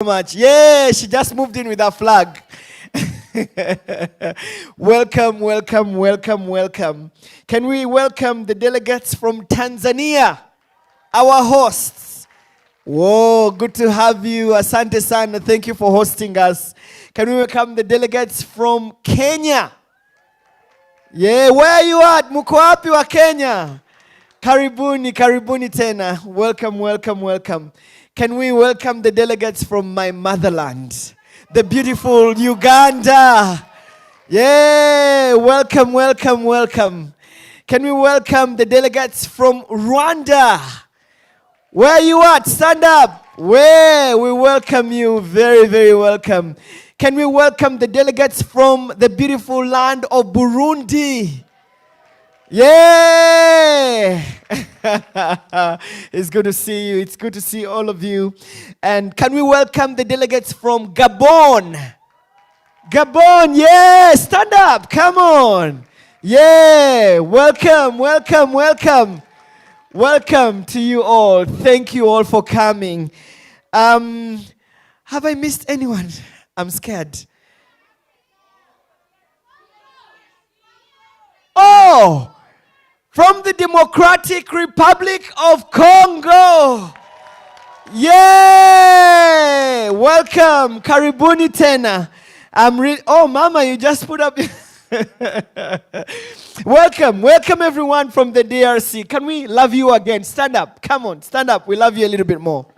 Much. Yeah, she just moved in with her flag. Welcome, welcome, welcome, welcome. Can we welcome the delegates from Tanzania, our hosts? Whoa, good to have you. Asante sana. Thank you for hosting us. Can we welcome the delegates from Kenya? Yeah, where are you at? Muko wapi wa Kenya? Karibuni, karibuni tena. Welcome, welcome, welcome. Can we welcome the delegates from my motherland, the beautiful Uganda? Yeah, welcome, welcome, welcome. Can we welcome the delegates from Rwanda? Where are you at? Stand up. Where? We welcome you. Very, very welcome. Can we welcome the delegates from the beautiful land of Burundi? Yeah! It's good to see you. It's good to see all of you. And can we welcome the delegates from Gabon? Gabon, yeah! Stand up. Come on. Yeah! Welcome, welcome, welcome. Welcome to you all. Thank you all for coming. Have I missed anyone? I'm scared. Oh! From the Democratic Republic of Congo. Yeah! Welcome. Karibuni tena. Oh, Mama, you just put up. Welcome. Welcome, everyone from the DRC. Can we love you again? Stand up. Come on, stand up. We love you a little bit more.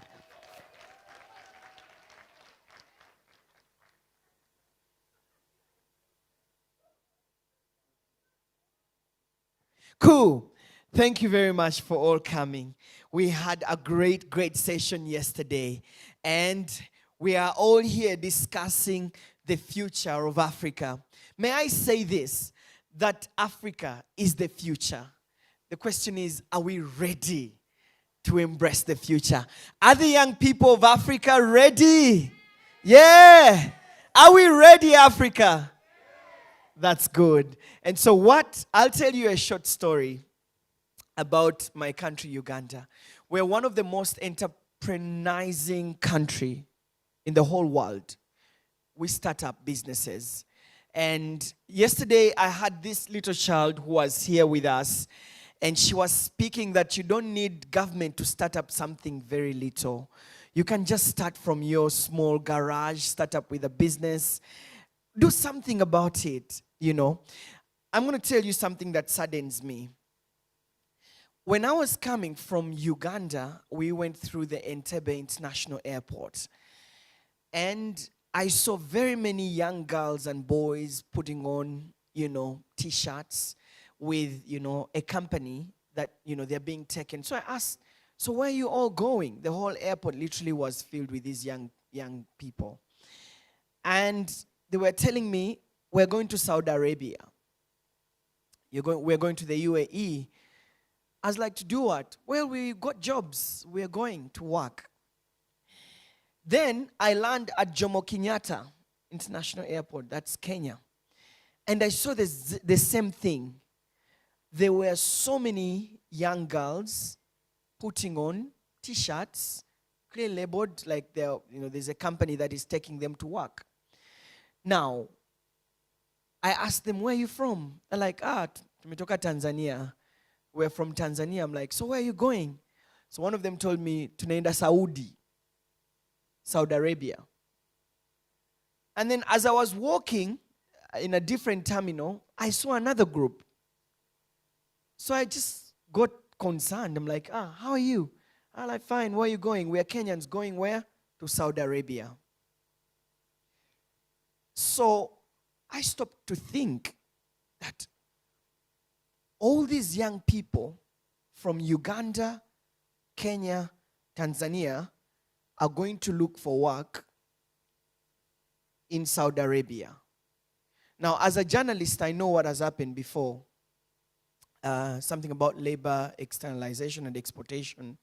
Cool. Thank you very much for all coming. We had a great, great session yesterday, and we are all here discussing the future of Africa. May I say this, that Africa is the future. The question is, are we ready to embrace the future? Are the young people of Africa ready? Yeah. Are we ready, Africa? That's good. And so I'll tell you a short story about my country, Uganda. We're one of the most enterprising country in the whole world. We start up businesses. And yesterday I had this little child who was here with us, and she was speaking that you don't need government to start up something very little. You can just start from your small garage, start up with a business. Do something about it, you know. I'm going to tell you something that saddens me. When I was coming from Uganda, we went through the Entebbe International Airport. And I saw very many young girls and boys putting on, T-shirts with, a company that, they're being taken. So I asked, so where are you all going? The whole airport literally was filled with these young people. And they were telling me, we're going to Saudi Arabia. We're going to the UAE. I was like, to do what? Well, we got jobs. We're going to work. Then I land at Jomo Kenyatta International Airport. That's Kenya. And I saw the same thing. There were so many young girls putting on T-shirts, clearly labeled like there's a company that is taking them to work. Now, I asked them, where are you from? They're like, tumetoka Tanzania. We're from Tanzania. I'm like, so where are you going? So one of them told me, tunaenda Saudi Arabia. And then as I was walking in a different terminal, I saw another group. So I just got concerned. I'm like, how are you? I'm like, fine, where are you going? We are Kenyans. Going where? To Saudi Arabia. So I stopped to think that all these young people from Uganda, Kenya, Tanzania are going to look for work in Saudi Arabia. Now, as a journalist, I know what has happened before. Something about labor externalization and exportation.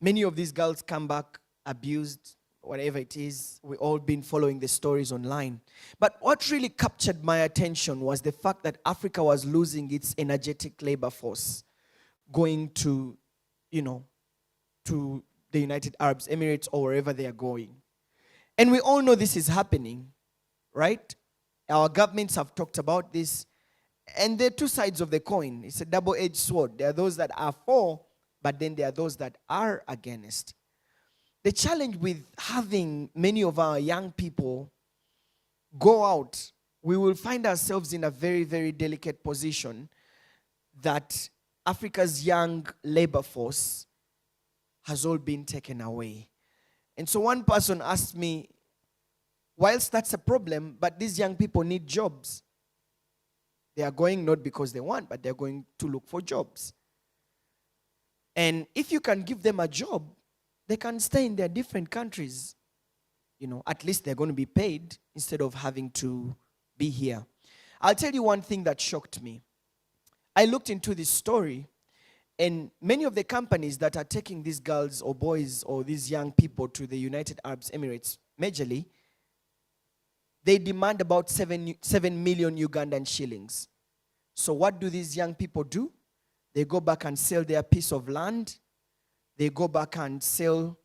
Many of these girls come back abused, whatever it is. We've all been following the stories online. But what really captured my attention was the fact that Africa was losing its energetic labor force, going to the United Arab Emirates or wherever they are going. And we all know this is happening, right? Our governments have talked about this. And there are two sides of the coin. It's a double-edged sword. There are those that are for, but then there are those that are against. The challenge with having many of our young people go out, we will find ourselves in a very, very delicate position that Africa's young labor force has all been taken away. And so one person asked me, whilst that's a problem, but these young people need jobs. They are going not because they want, but they're going to look for jobs. And if you can give them a job, they can stay in their different countries. At least they're going to be paid instead of having to be here. I'll tell you one thing that shocked me. I looked into this story, and many of the companies that are taking these girls or boys or these young people to the United Arab Emirates, majorly, they demand about 7 million Ugandan shillings. So what do these young people do? They go back and sell their piece of land. They go back and sell,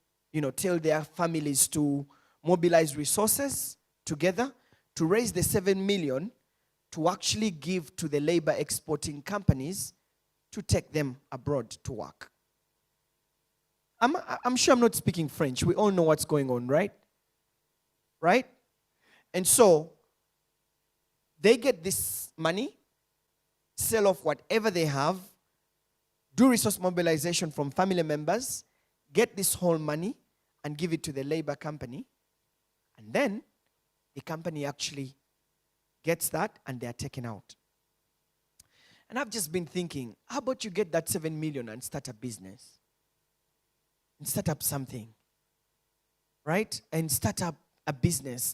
tell their families to mobilize resources together to raise the 7 million to actually give to the labor exporting companies to take them abroad to work. I'm sure I'm not speaking French. We all know what's going on, right? Right? And so, they get this money, sell off whatever they have, do resource mobilization from family members, get this whole money, and give it to the labor company. And then, the company actually gets that, and they are taken out. And I've just been thinking, how about you get that 7 million and start a business? And start up something. Right? And start up a business.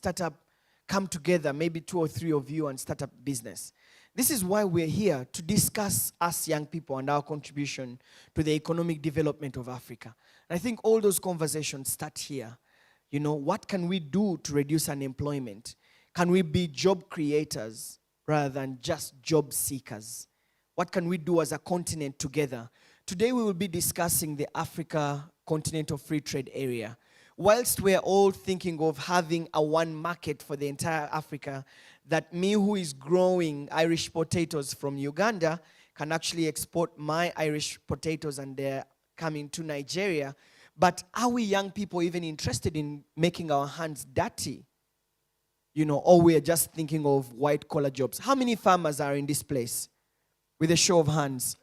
Come together, maybe 2 or 3 of you, and start up business. This is why we're here, to discuss us young people and our contribution to the economic development of Africa. And I think all those conversations start here. What can we do to reduce unemployment? Can we be job creators rather than just job seekers? What can we do as a continent together? Today we will be discussing the Africa Continental Free Trade Area. Whilst we're all thinking of having a one market for the entire Africa, that me who is growing Irish potatoes from Uganda can actually export my Irish potatoes and they're coming to Nigeria. But are we young people even interested in making our hands dirty? Or we're just thinking of white collar jobs. How many farmers are in this place? With a show of hands.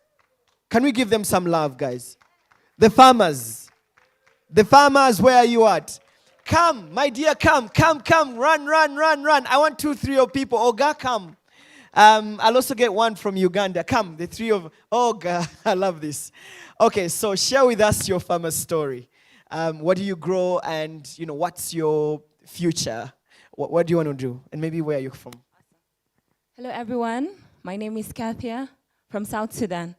Can we give them some love, guys? The farmers. The farmers, where are you at? Come, my dear, come. Run. I want 2, 3 of people. Oga, come. I'll also get one from Uganda. Come, the 3 of... Oh, God, I love this. Okay, so share with us your farmer's story. What do you grow and, what's your future? What do you want to do? And maybe where are you from? Hello, everyone. My name is Kathia from South Sudan.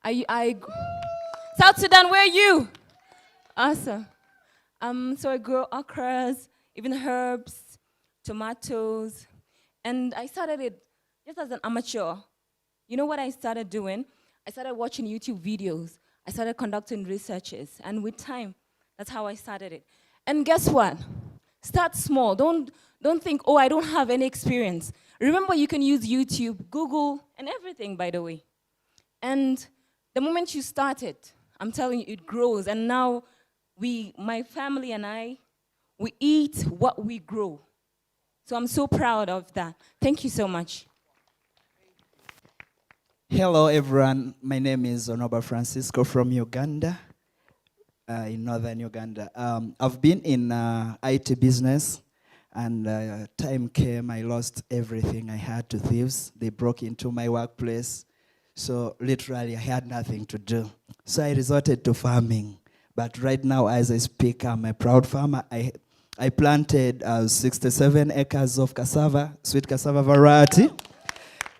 South Sudan, where are you? Awesome. So I grow okras, even herbs, tomatoes, and I started it just as an amateur. You know what I started doing? I started watching YouTube videos. I started conducting researches, and with time, that's how I started it. And guess what? Start small. Don't think, oh, I don't have any experience. Remember, you can use YouTube, Google, and everything, by the way. And the moment you start it, I'm telling you, it grows, and now my family and I, we eat what we grow. So I'm so proud of that. Thank you so much. Hello, everyone. My name is Honorable Francisco from Uganda, in northern Uganda. I've been in IT business, and time came, I lost everything I had to thieves. They broke into my workplace, so literally I had nothing to do. So I resorted to farming. But right now, as I speak, I'm a proud farmer. I planted 67 acres of cassava, sweet cassava variety.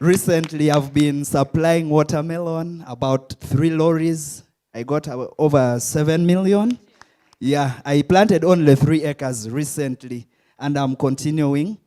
Recently, I've been supplying watermelon, about 3 lorries. I got over 7 million. Yeah, I planted only 3 acres recently, and I'm continuing.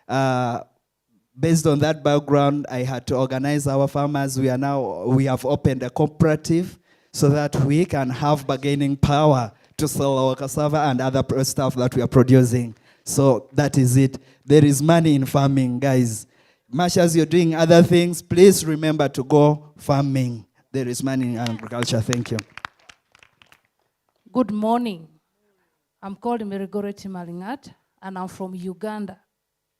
Based on that background, I had to organize our farmers. We have opened a cooperative so that we can have bargaining power to sell our cassava and other stuff that we are producing. So that is it. There is money in farming, guys. Much as you're doing other things, please remember to go farming. There is money in agriculture. Thank you. Good morning. I'm called Merigoreti Malingat, and I'm from Uganda.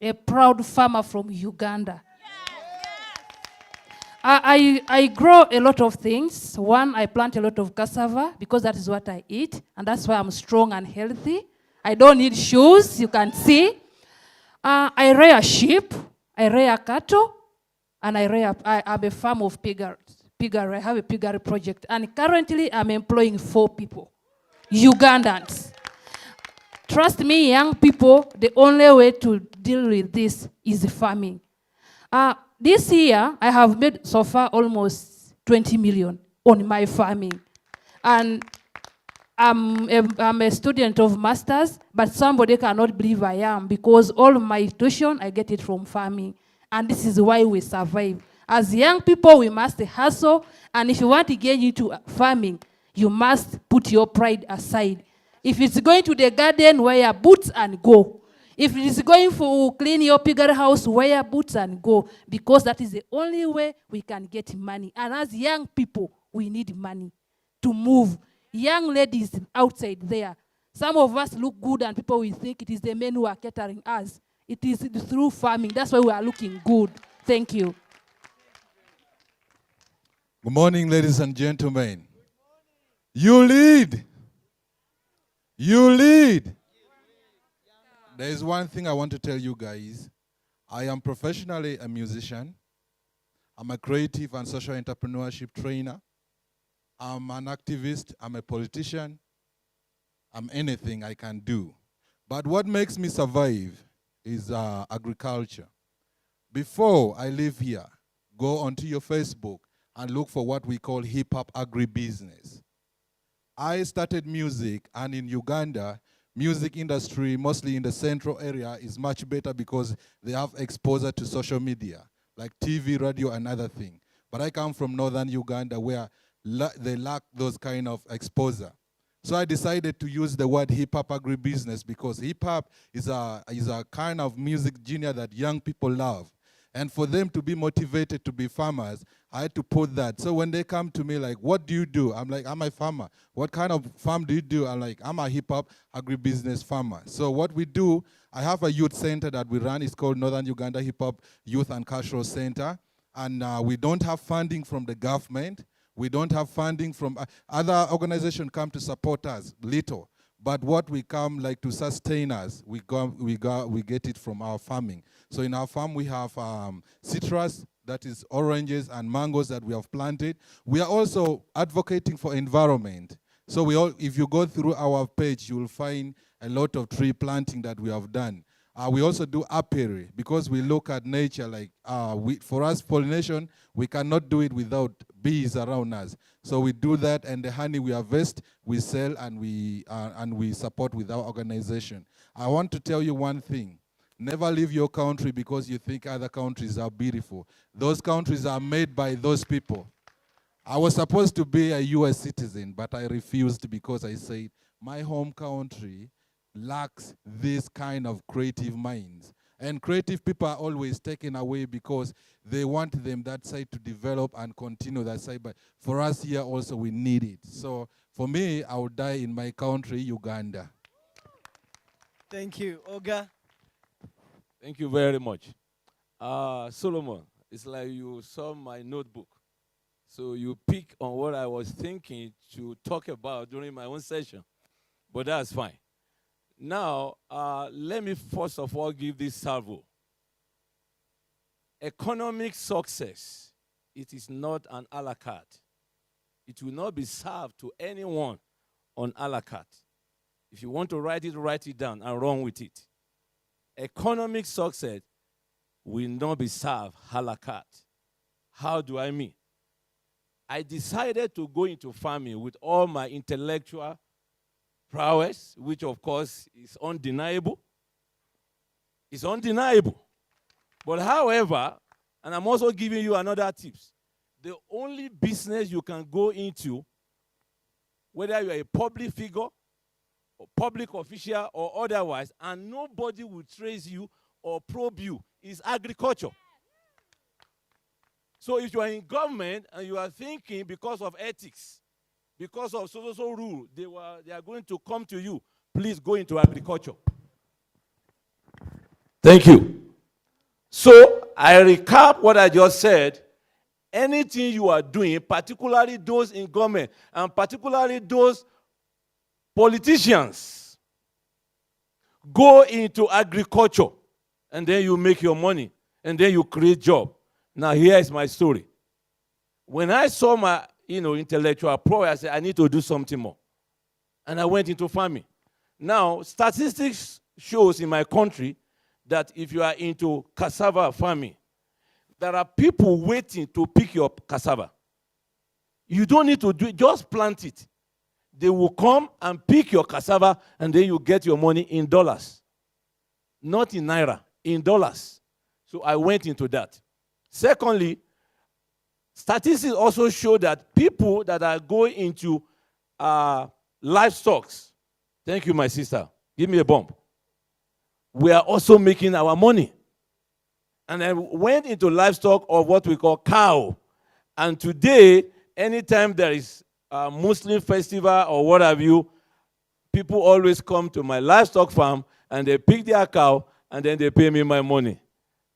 A proud farmer from Uganda. I grow a lot of things. One, I plant a lot of cassava because that is what I eat, and that's why I'm strong and healthy. I don't need shoes, you can see. I rear sheep, I rear cattle, and I'm a farm of piggery. I have a piggery project, and currently I'm employing 4 people, Ugandans. Trust me, young people, the only way to deal with this is farming. This year, I have made so far almost 20 million on my farming. And I'm a student of masters, but somebody cannot believe I am because all my tuition, I get it from farming. And this is why we survive. As young people, we must hustle. And if you want to get into farming, you must put your pride aside. If it's going to the garden, wear boots and go. If it is going for clean your piggery house, wear boots and go. Because that is the only way we can get money. And as young people, we need money to move. Young ladies outside there, some of us look good and people will think it is the men who are catering us. It is through farming. That's why we are looking good. Thank you. Good morning, ladies and gentlemen. YouLead. YouLead. There is one thing I want to tell you guys. I am professionally a musician. I'm a creative and social entrepreneurship trainer. I'm an activist. I'm a politician. I'm anything I can do. But what makes me survive is agriculture. Before I live here, go onto your Facebook and look for what we call hip-hop agribusiness. I started music, and in Uganda, music industry, mostly in the central area, is much better because they have exposure to social media, like TV, radio, and other things. But I come from northern Uganda where they lack those kind of exposure. So I decided to use the word hip-hop agribusiness because hip-hop is a kind of music genre that young people love. And for them to be motivated to be farmers, I had to put that. So when they come to me like, what do you do? I'm like, I'm a farmer. What kind of farm do you do? I'm like, I'm a hip-hop agribusiness farmer. So what we do, I have a youth center that we run. It's called Northern Uganda Hip-Hop Youth and Cultural Center. And we don't have funding from the government. We don't have funding from other organizations come to support us, little. But what we come like to sustain us, we get it from our farming. So in our farm we have citrus, that is oranges and mangoes that we have planted. We are also advocating for environment. So if you go through our page, you will find a lot of tree planting that we have done. We also do apiary because we look at nature like, for us pollination, we cannot do it without bees around us. So we do that, and the honey we harvest, we sell, and we support with our organization. I want to tell you one thing. Never leave your country because you think other countries are beautiful. Those countries are made by those people. I was supposed to be a US citizen, but I refused because I said, my home country lacks this kind of creative minds. And creative people are always taken away because they want them that side to develop and continue that side. But for us here also, we need it. So for me, I would die in my country, Uganda. Thank you. Oga? Thank you very much. Solomon, it's like you saw my notebook. So you pick on what I was thinking to talk about during my own session. But that's fine. Now, let me first of all give this salvo. Economic success, it is not an a la carte. It will not be served to anyone on a la carte. If you want to write it down and run with it. Economic success will not be served a la carte. How do I mean? I decided to go into farming with all my intellectual prowess, which of course is undeniable. It's undeniable. But however, and I'm also giving you another tips, the only business you can go into, whether you're a public figure or public official or otherwise, and nobody will trace you or probe you, is agriculture. So if you are in government and you are thinking because of ethics, because of so rule, they are going to come to you, please go into agriculture. Thank you. So I recap what I just said. Anything you are doing, particularly those in government, and particularly those politicians, go into agriculture, and then you make your money, and then you create job. Now here is my story. When I saw my intellectual prowess, I said, I need to do something more. And I went into farming. Now, statistics shows in my country that if you are into cassava farming, there are people waiting to pick your cassava. You don't need to do it, just plant it. They will come and pick your cassava, and then you get your money in dollars. Not in naira, in dollars. So I went into that. Secondly, statistics also show that people that are going into livestock, thank you, my sister, give me a bump, we are also making our money. And I went into livestock of what we call cow. And today, anytime there is a Muslim festival or what have you, people always come to my livestock farm and they pick their cow and then they pay me my money.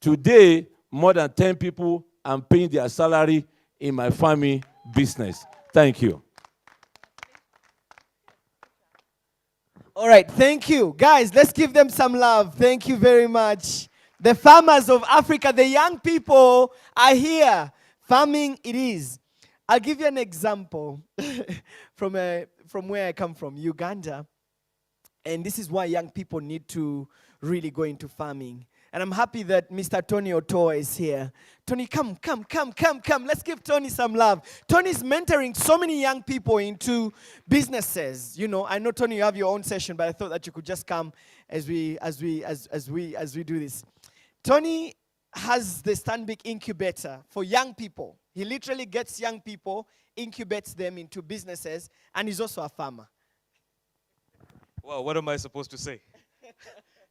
Today, more than 10 people I'm paying their salary in my farming business. Thank you. All right, thank you. Guys, let's give them some love. Thank you very much. The farmers of Africa, the young people are here. Farming it is. I'll give you an example from where I come from, Uganda. And this is why young people need to really go into farming. And I'm happy that Mr. Tony Otoa is here. Tony, come. Let's give Tony some love. Tony's mentoring so many young people into businesses. You know, I know, Tony, you have your own session, but I thought that you could just come as we do this. Tony has the Stanbic incubator for young people. He literally gets young people, incubates them into businesses, and he's also a farmer. Well, what am I supposed to say?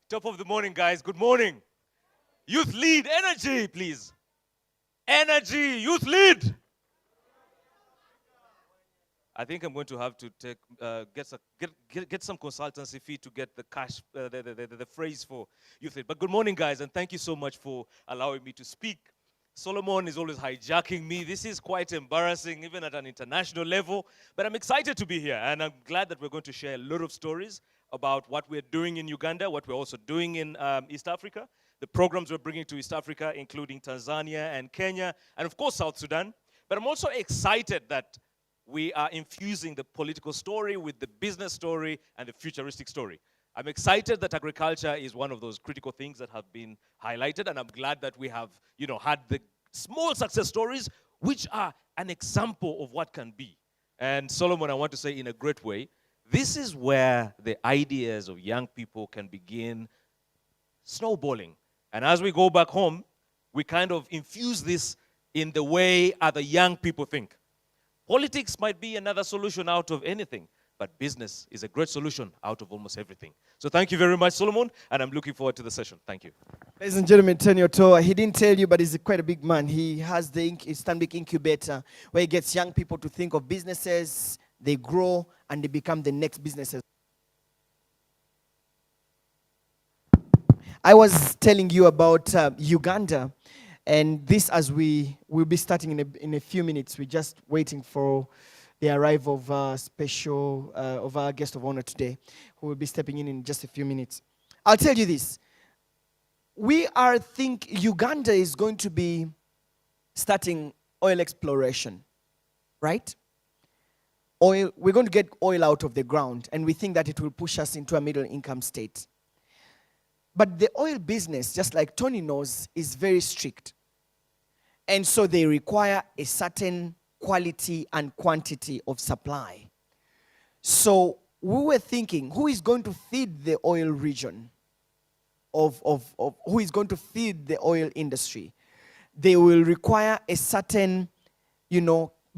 Top of the morning, guys. Good morning. Youth lead, energy, please. Energy, youth lead. I think I'm going to have to take get some consultancy fee to get the cash, the phrase for youth lead. But good morning, guys, and thank you so much for allowing me to speak. Solomon is always hijacking me. This is quite embarrassing, even at an international level. But I'm excited to be here, and I'm glad that we're going to share a lot of stories about what we're doing in Uganda, what we're also doing in East Africa, the programs we're bringing to East Africa, including Tanzania and Kenya, and of course South Sudan. But I'm also excited that we are infusing the political story with the business story and the futuristic story. I'm excited that agriculture is one of those critical things that have been highlighted, and I'm glad that we have, had the small success stories, which are an example of what can be. And Solomon, I want to say in a great way, this is where the ideas of young people can begin snowballing. And as we go back home, we kind of infuse this in the way other young people think. Politics might be another solution out of anything, but business is a great solution out of almost everything. So thank you very much, Solomon, and I'm looking forward to the session. Thank you. Ladies and gentlemen, Tony Otoa, he didn't tell you, but he's quite a big man. He has the Stanbic incubator where he gets young people to think of businesses, they grow, and they become the next businesses. I was telling you about Uganda, and this, as we will be starting in a few minutes, we're just waiting for the arrival of of our guest of honor today, who will be stepping in just a few minutes. I'll tell you this. Uganda is going to be starting oil exploration, right? Oil, we're going to get oil out of the ground, and we think that it will push us into a middle income state. But the oil business, just like Tony knows, is very strict. And so they require a certain quality and quantity of supply. So we were thinking, who is going to feed the oil region? Who is going to feed the oil industry? They will require a certain,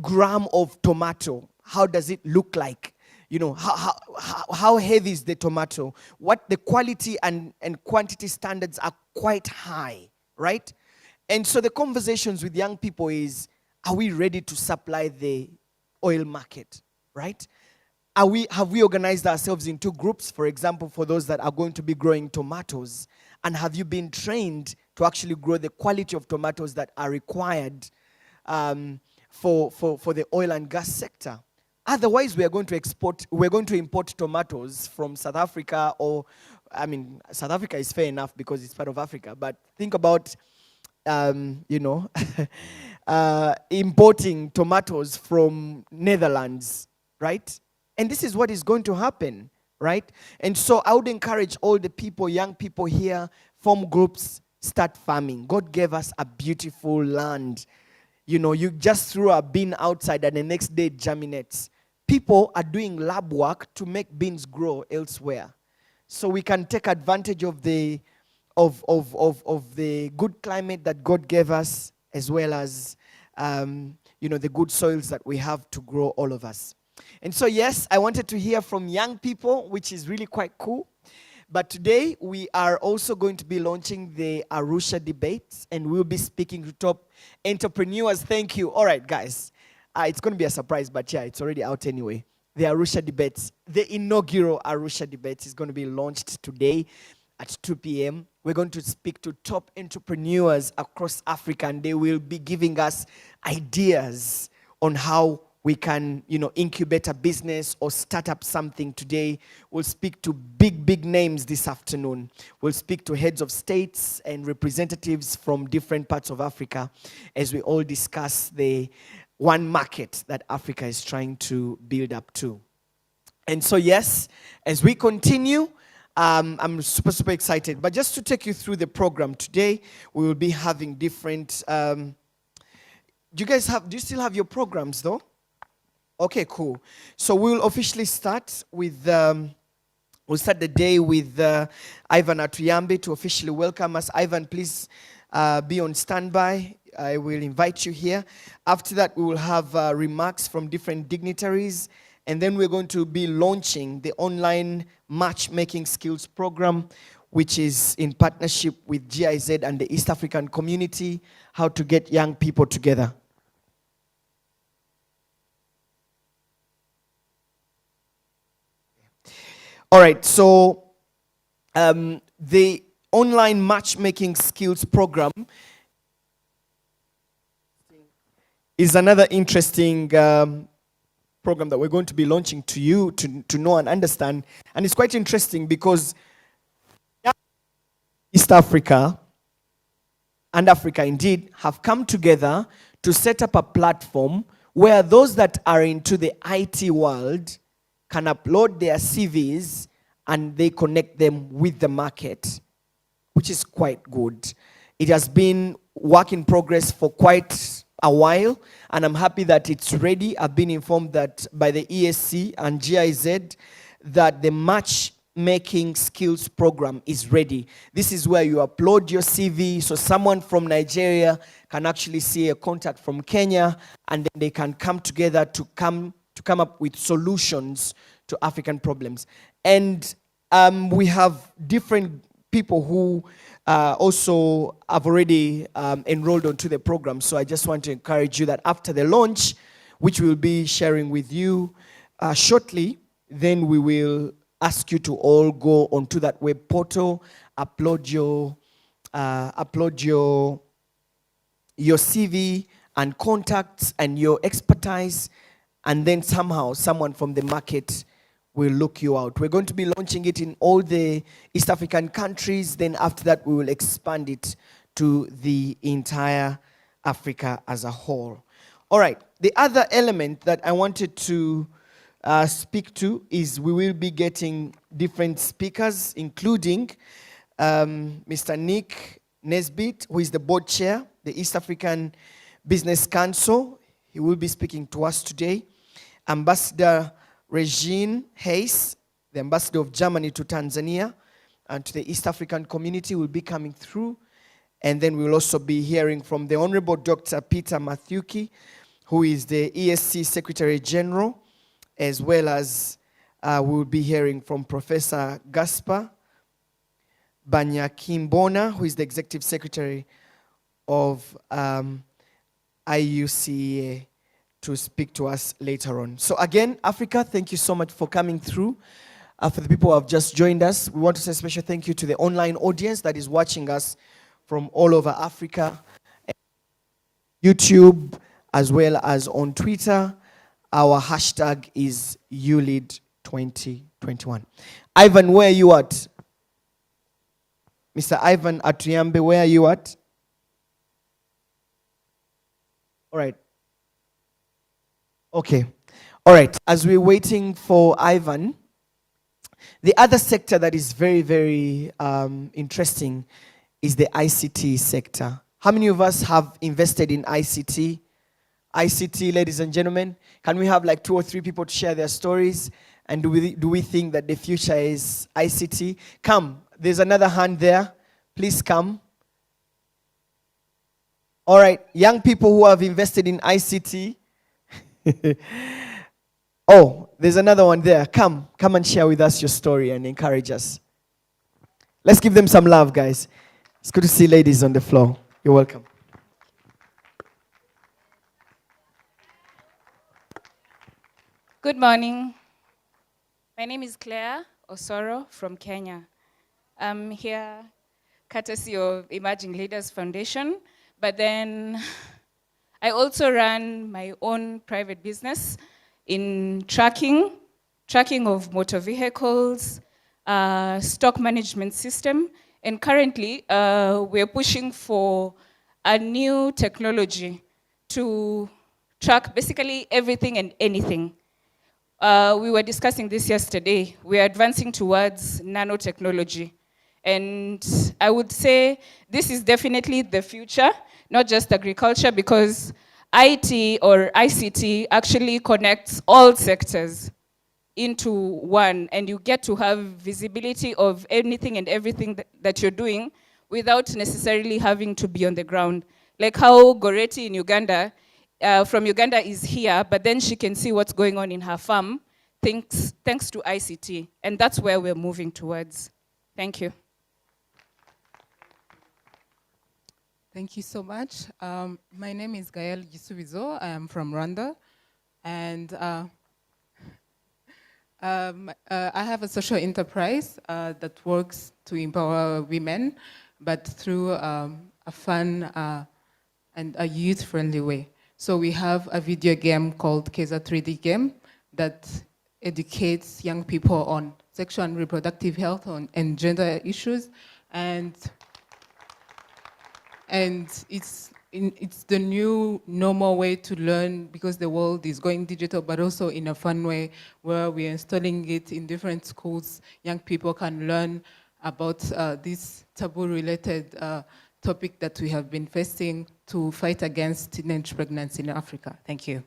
gram of tomato. How does it look like? you know, how heavy is the tomato? What the quality and quantity standards are quite high, right? And so the conversations with young people is, are we ready to supply the oil market, right? Have we organized ourselves into groups, for example, for those that are going to be growing tomatoes? And have you been trained to actually grow the quality of tomatoes that are required for the oil and gas sector? Otherwise, we're going to import tomatoes from South Africa, or, I mean, South Africa is fair enough because it's part of Africa, but think about, you know, importing tomatoes from Netherlands, right? And this is what is going to happen, right? And so I would encourage all the people, young people here, form groups, start farming. God gave us a beautiful land. You know, you just throw a bean outside and the next day it germinates. People are doing lab work to make beans grow elsewhere. So we can take advantage of the good climate that God gave us, as well as you know, the good soils that we have to grow all of us. And so, yes, I wanted to hear from young people, which is really quite cool. But today, we are also going to be launching the Arusha debates, and we'll be speaking to top entrepreneurs. Thank you. All right, guys. It's going to be a surprise, but yeah, it's already out anyway. The Arusha debates, the inaugural Arusha debates is going to be launched today at 2 p.m. We're going to speak to top entrepreneurs across Africa, and they will be giving us ideas on how we can, you know, incubate a business or start up something today. We'll speak to big names this afternoon. We'll speak to heads of states and representatives from different parts of Africa as we all discuss the one market that Africa is trying to build up to. And so, yes, as we continue, I'm super excited. But just to take you through the program today, we will be having different... do you still have your programs though? Okay, cool. So we'll officially start with, we'll start the day with Ivan Atuyambe to officially welcome us. Ivan, please be on standby. I will invite you here. After that, we will have remarks from different dignitaries. And then we're going to be launching the online matchmaking skills program, which is in partnership with GIZ and the East African community, how to get young people together. All right, so the online matchmaking skills program is another interesting program that we're going to be launching to you to know and understand. And it's quite interesting because East Africa and Africa indeed have come together to set up a platform where those that are into the IT world can upload their CVs and they connect them with the market, which is quite good. It has been work in progress for quite a while, and I'm happy that it's ready. I've been informed that by the ESC and GIZ that the matchmaking skills program is ready. This is where you upload your CV, so someone from Nigeria can actually see a contact from Kenya, and then they can come together to come up with solutions to African problems. And we have different people who also have already enrolled onto the program. So I just want to encourage you that after the launch, which we'll be sharing with you shortly, then we will ask you to all go onto that web portal, upload your CV and contacts and your expertise, and then somehow someone from the market will look you out. We're going to be launching it in all the East African countries. Then after that, we will expand it to the entire Africa as a whole. All right. The other element that I wanted to speak to is we will be getting different speakers, including Mr. Nick Nesbitt, who is the board chair, the East African Business Council. He will be speaking to us today. Ambassador Regine Hayes, the ambassador of Germany to Tanzania and to the East African community, will be coming through. And then we'll also be hearing from the Honorable Dr. Peter Mathuki, who is the ESC Secretary General, as well as we'll be hearing from Professor Gaspar Banyakimbona, who is the Executive Secretary of IUCA, to speak to us later on. So again, Africa, thank you so much for coming through. For the people who have just joined us, we want to say a special thank you to the online audience that is watching us from all over Africa, YouTube, as well as on Twitter. Our hashtag is YouLead 2021. Ivan, where are you at? Mr. Ivan Atuyambe, where are you at? All right. Okay. All right. As we're waiting for Ivan, the other sector that is very, very interesting is the ICT sector. How many of us have invested in ICT? ICT, ladies and gentlemen, can we have like 2 or 3 people to share their stories? And do we think that the future is ICT? Come, there's another hand there. Please come. All right, young people who have invested in ICT. Oh, there's another one there. Come and share with us your story and encourage us. Let's give them some love, guys. It's good to see ladies on the floor. You're welcome. Good morning. My name is Claire Osoro from Kenya. I'm here courtesy of Emerging Leaders Foundation, but then I also run my own private business in tracking of motor vehicles, stock management system, and currently we're pushing for a new technology to track basically everything and anything. We were discussing this yesterday. We are advancing towards nanotechnology. And I would say this is definitely the future, not just agriculture, because IT or ICT actually connects all sectors into one, and you get to have visibility of anything and everything that you're doing without necessarily having to be on the ground. Like how Goreti in Uganda, from Uganda is here, but then she can see what's going on in her farm thanks to ICT, and that's where we're moving towards. Thank you. Thank you so much. My name is Gael Gisubizo. I am from Rwanda, and I have a social enterprise that works to empower women, but through a fun and a youth-friendly way. So we have a video game called Keza 3D Game that educates young people on sexual and reproductive health and gender issues, and it's the new normal way to learn, because the world is going digital, but also in a fun way where we're installing it in different schools. Young people can learn about this taboo-related topic that we have been facing to fight against teenage pregnancy in Africa. Thank you.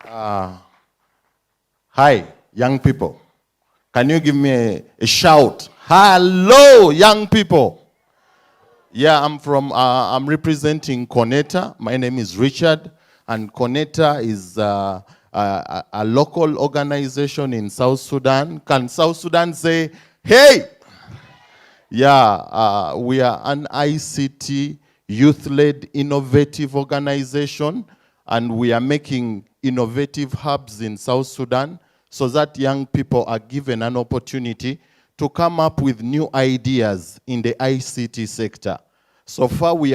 Hi, young people. Can you give me a shout? Hello, young people. Yeah, I'm representing Coneta. My name is Richard, and Coneta is a local organization in South Sudan. Can South Sudan say, hey? Yeah, we are an ICT youth-led innovative organization, and we are making innovative hubs in South Sudan so that young people are given an opportunity to come up with new ideas in the ICT sector. So far we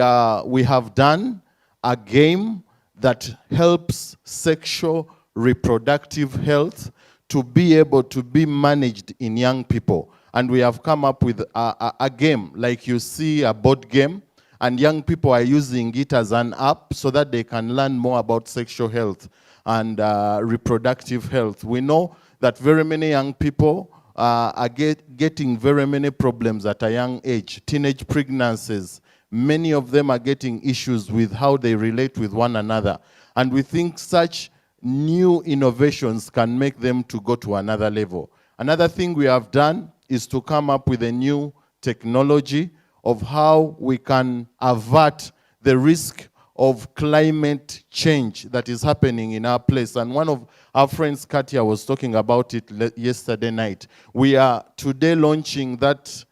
have done a game that helps sexual reproductive health to be able to be managed in young people. And we have come up with a game, like you see, a board game, and young people are using it as an app so that they can learn more about sexual health and reproductive health. We know that very many young people are getting very many problems at a young age, teenage pregnancies. Many of them are getting issues with how they relate with one another. And we think such new innovations can make them to go to another level. Another thing we have done is to come up with a new technology of how we can avert the risk of climate change that is happening in our place. And one of our friends, Katia, was talking about it yesterday night. We are today launching that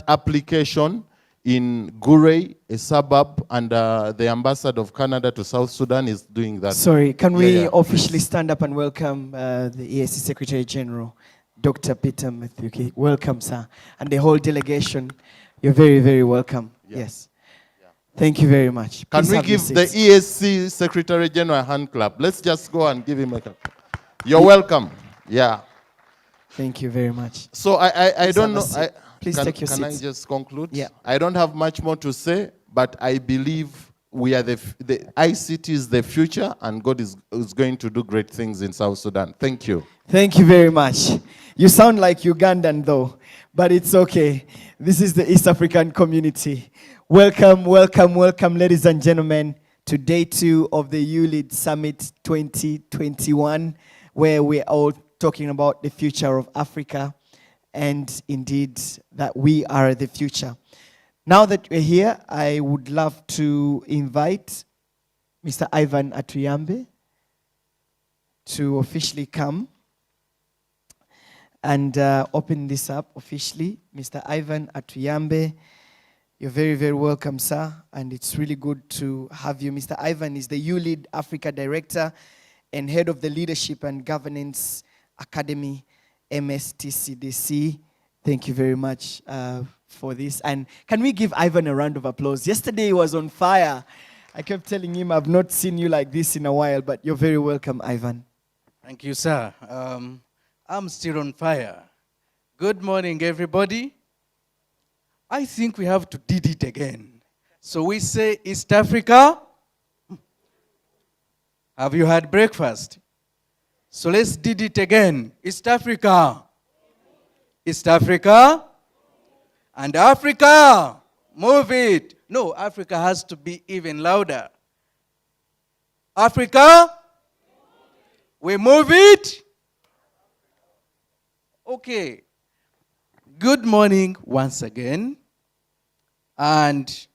application in Gurey, a suburb, and the ambassador of Canada to South Sudan is doing that. Sorry, can we officially please stand up and welcome the EAC Secretary General, Dr. Peter Mathuki. Welcome, sir. And the whole delegation, you're very, very welcome. Yes. Thank you very much. Can Please we have your give the seats. EAC Secretary General a hand clap? Let's just go and give him a clap. You're welcome. Yeah. Thank you very much. So I Please don't have a know. seat. Please take your Can I seats. just conclude? Yeah. I don't have much more to say, but I believe we are the ICT is the future, and God is going to do great things in South Sudan. Thank you. Thank you very much. You sound like Ugandan though, but it's okay. This is the East African community. Welcome, welcome, welcome, ladies and gentlemen, to day 2 of the YouLead Summit 2021, where we're all talking about the future of Africa, and indeed that we are the future. Now that we're here, I would love to invite Mr. Ivan Atuyambe to officially come and open this up officially. Mr. Ivan Atuyambe, you're very, very welcome, sir, and it's really good to have you. Mr. Ivan is the YouLead Africa Director and Head of the Leadership and Governance Academy, MSTCDC. Thank you very much for this. And can we give Ivan a round of applause? Yesterday he was on fire. I kept telling him, I've not seen you like this in a while, but you're very welcome, Ivan. Thank you, sir. I'm still on fire. Good morning, everybody. I think we have to did it again. So we say East Africa. Have you had breakfast? So let's did it again. East Africa. East Africa. And Africa. Move it. No, Africa has to be even louder. Africa. We move it. Okay. Good morning once again. And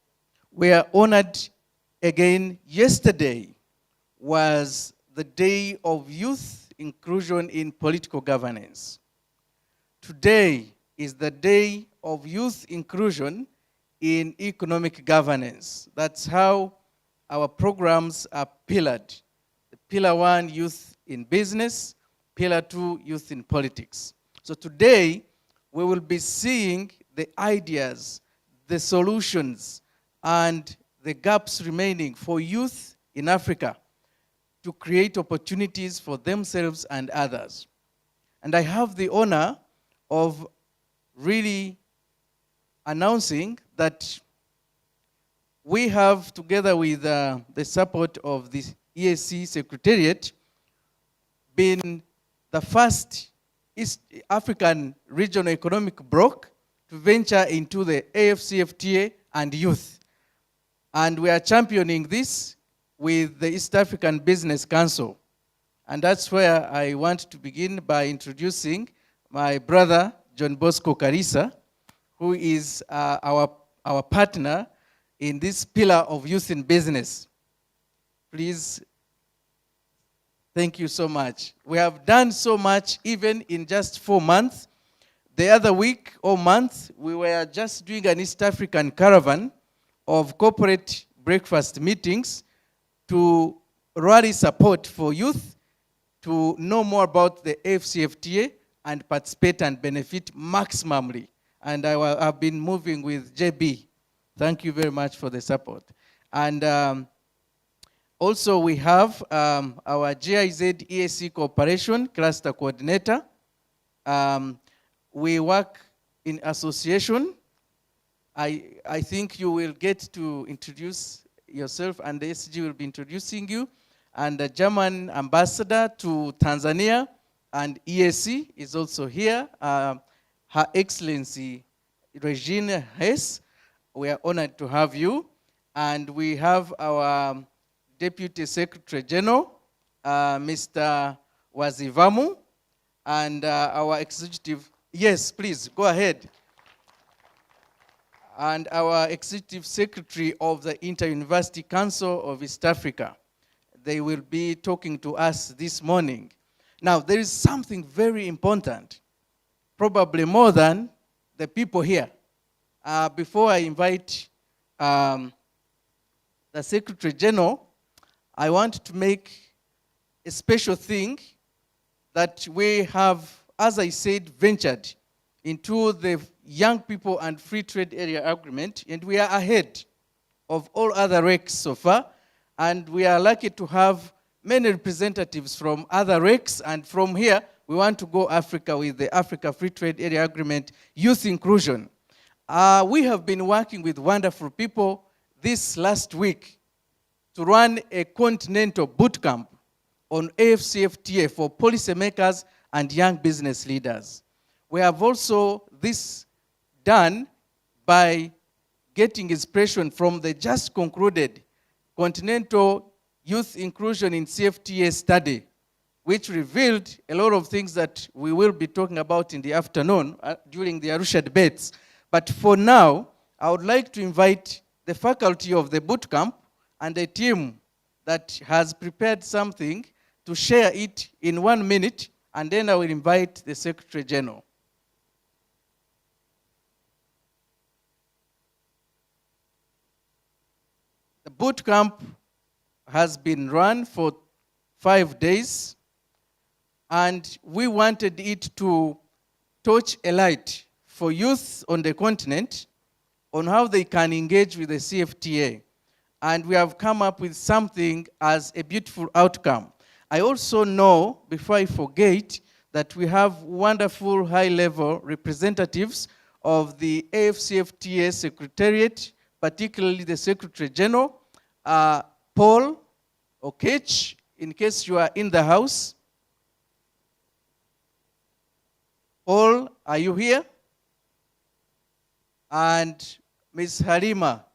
we are honored again. Yesterday was the Day of Youth Inclusion in Political Governance. Today is the Day of Youth Inclusion in Economic Governance. That's how our programs are pillared. Pillar 1, youth in business. Pillar 2, youth in politics. So today, we will be seeing the ideas, the solutions, and the gaps remaining for youth in Africa to create opportunities for themselves and others. And I have the honor of really announcing that we have, together with the support of the EAC Secretariat, been the first East African Regional Economic Bloc to venture into the AFCFTA and youth. And we are championing this with the East African Business Council. And that's where I want to begin by introducing my brother, John Bosco Karisa, who is our partner in this pillar of youth in business. Please. Thank you so much. We have done so much even in just 4 months. The other week or month, we were just doing an East African caravan of corporate breakfast meetings to rally support for youth to know more about the AFCFTA and participate and benefit maximally. And I've been moving with JB. Thank you very much for the support. And also, we have our GIZ EAC Cooperation Cluster Coordinator. We work in association. I think you will get to introduce yourself, and the SG will be introducing you. And the German ambassador to Tanzania and EAC is also here. Her Excellency Regina Hess. We are honored to have you. And we have our Deputy Secretary General, Mr. Wazivamu, and our executive. Yes, please, go ahead. and our Executive Secretary of the Inter-University Council of East Africa. They will be talking to us this morning. Now, there is something very important, probably more than the people here. Before I invite the Secretary General, I want to make a special thing that we have, as I said, ventured into the Young People and Free Trade Area Agreement, and we are ahead of all other RECs so far, and we are lucky to have many representatives from other RECs, and from here, we want to go Africa with the Africa Free Trade Area Agreement Youth Inclusion. We have been working with wonderful people this last week to run a continental boot camp on AFCFTA for policymakers and young business leaders. We have also this done by getting inspiration from the just concluded Continental Youth Inclusion in CFTA study, which revealed a lot of things that we will be talking about in the afternoon during the Arusha debates. But for now, I would like to invite the faculty of the bootcamp and a team that has prepared something to share it in 1 minute, and then I will invite the Secretary General. The boot camp has been run for 5 days, and we wanted it to touch a light for youth on the continent on how they can engage with the CFTA. And we have come up with something as a beautiful outcome. I also know, before I forget, that we have wonderful high-level representatives of the AFCFTA Secretariat, particularly the Secretary General, Paul Okech, in case you are in the house. Paul, are you here? And Ms. Halima,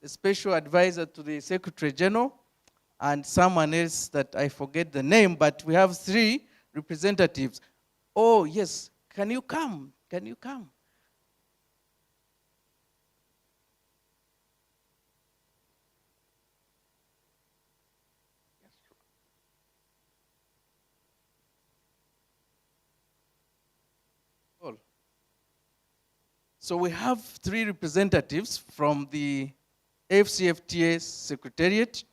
the special advisor to the Secretary General, and someone else that I forget the name, but we have 3 representatives. Oh, yes, can you come? Can you come? So we have 3 representatives from the AFCFTA Secretariat.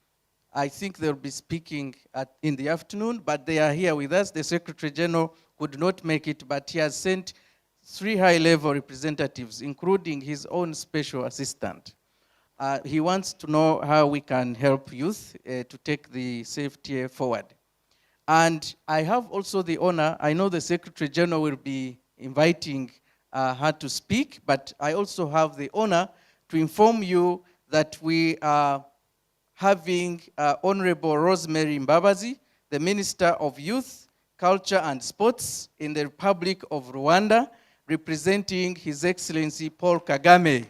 I think they'll be speaking in the afternoon, but they are here with us. The Secretary General could not make it, but he has sent 3 high-level representatives, including his own special assistant. He wants to know how we can help youth to take the CFTA forward. And I have also the honor, I know the Secretary General will be inviting her to speak, but I also have the honor to inform you that we are having Honorable Rosemary Mbabazi, the Minister of Youth, Culture and Sports in the Republic of Rwanda, representing His Excellency Paul Kagame.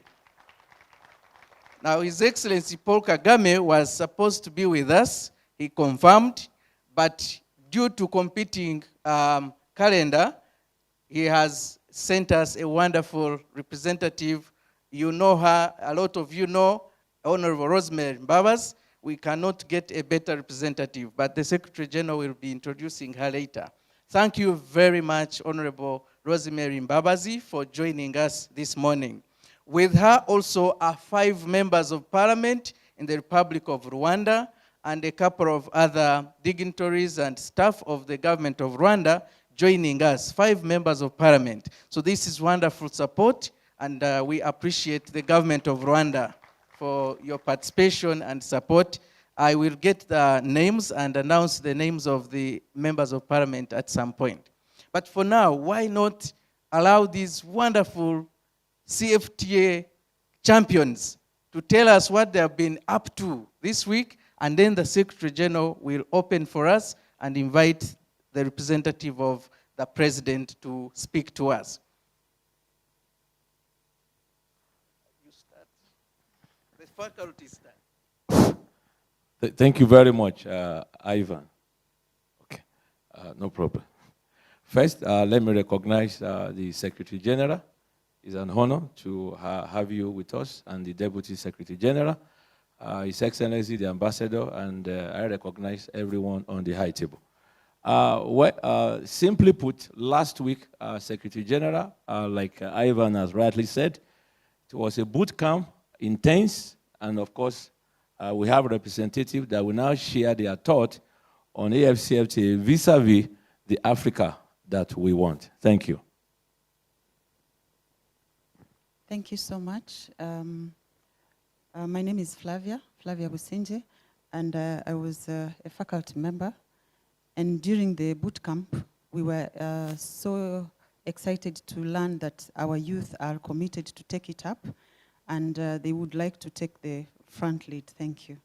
Now, His Excellency Paul Kagame was supposed to be with us. He confirmed, but due to competing calendar, he has sent us a wonderful representative. You know her, a lot of you know, Honorable Rosemary Mbabazi. We cannot get a better representative, but the Secretary General will be introducing her later. Thank you very much, Honorable Rosemary Mbabazi, for joining us this morning. With her also are 5 members of parliament in the Republic of Rwanda and a couple of other dignitaries and staff of the government of Rwanda joining us, 5 members of parliament. So this is wonderful support, and we appreciate the government of Rwanda for your participation and support. I will get the names and announce the names of the members of parliament at some point. But for now, why not allow these wonderful CFTA champions to tell us what they have been up to this week, and then the Secretary General will open for us and invite the representative of the President to speak to us. You start. The faculty start. Thank you very much, Ivan. Okay, no problem. First, let me recognize the Secretary General, It's an honor to have you with us, and the Deputy Secretary General, His Excellency, the Ambassador, and I recognize everyone on the high table. Simply put, last week, Secretary General, like Ivan has rightly said, it was a boot camp, intense, and of course, we have a representative that will now share their thought on AFCFTA vis-a-vis the Africa that we want. Thank you. Thank you so much. My name is Flavia Businje, and I was a faculty member. And during the boot camp, we were so excited to learn that our youth are committed to take it up, and they would like to take the front lead. Thank you.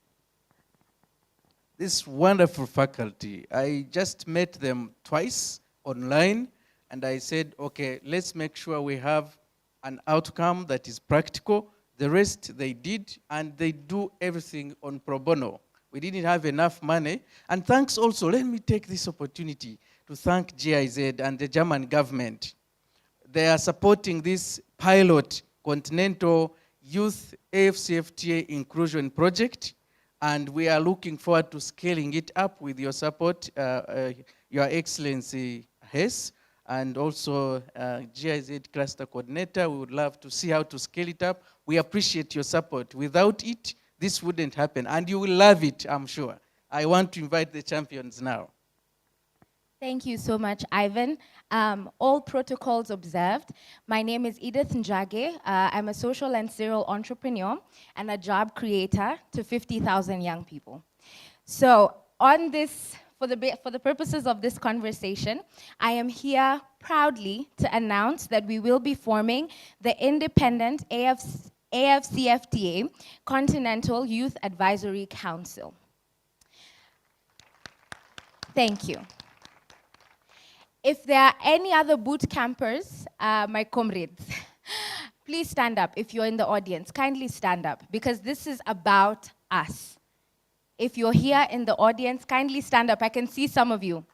This wonderful faculty, I just met them twice online, and I said, okay, let's make sure we have an outcome that is practical. The rest they did, and they do everything on pro bono. We didn't have enough money. And thanks also, let me take this opportunity to thank GIZ and the German government. They are supporting this pilot Continental Youth AFCFTA Inclusion Project, and we are looking forward to scaling it up with your support, Your Excellency Hess, and also GIZ Cluster Coordinator. We would love to see how to scale it up. We appreciate your support. Without it, this wouldn't happen, and you will love it, I'm sure. I want to invite the champions now. Thank you so much, Ivan. All protocols observed. My name is Edith Njage. I'm a social and serial entrepreneur and a job creator to 50,000 young people. So on this, for the purposes of this conversation, I am here proudly to announce that we will be forming the independent AFCFTA Continental Youth Advisory Council. Thank you. If there are any other boot campers, my comrades, please stand up. If you're in the audience, kindly stand up, because this is about us. If you're here in the audience, kindly stand up. I can see some of you.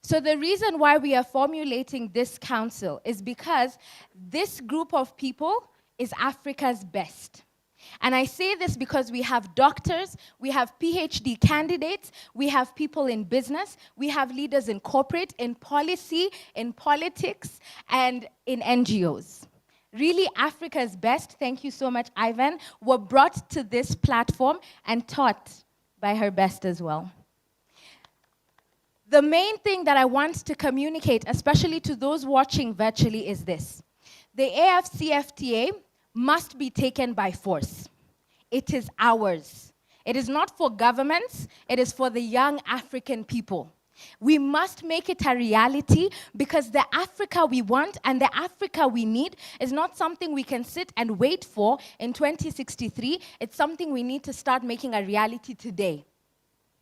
So the reason why we are formulating this council is because this group of people is Africa's best. And I say this because we have doctors, we have PhD candidates, we have people in business, we have leaders in corporate, in policy, in politics, and in NGOs. Really, Africa's best, thank you so much, Ivan, were brought to this platform and taught by her best as well. The main thing that I want to communicate, especially to those watching virtually, is this. The AFCFTA must be taken by force. It is ours. It is not for governments, it is for the young African people. We must make it a reality, because the Africa we want and the Africa we need is not something we can sit and wait for in 2063. It's something we need to start making a reality today.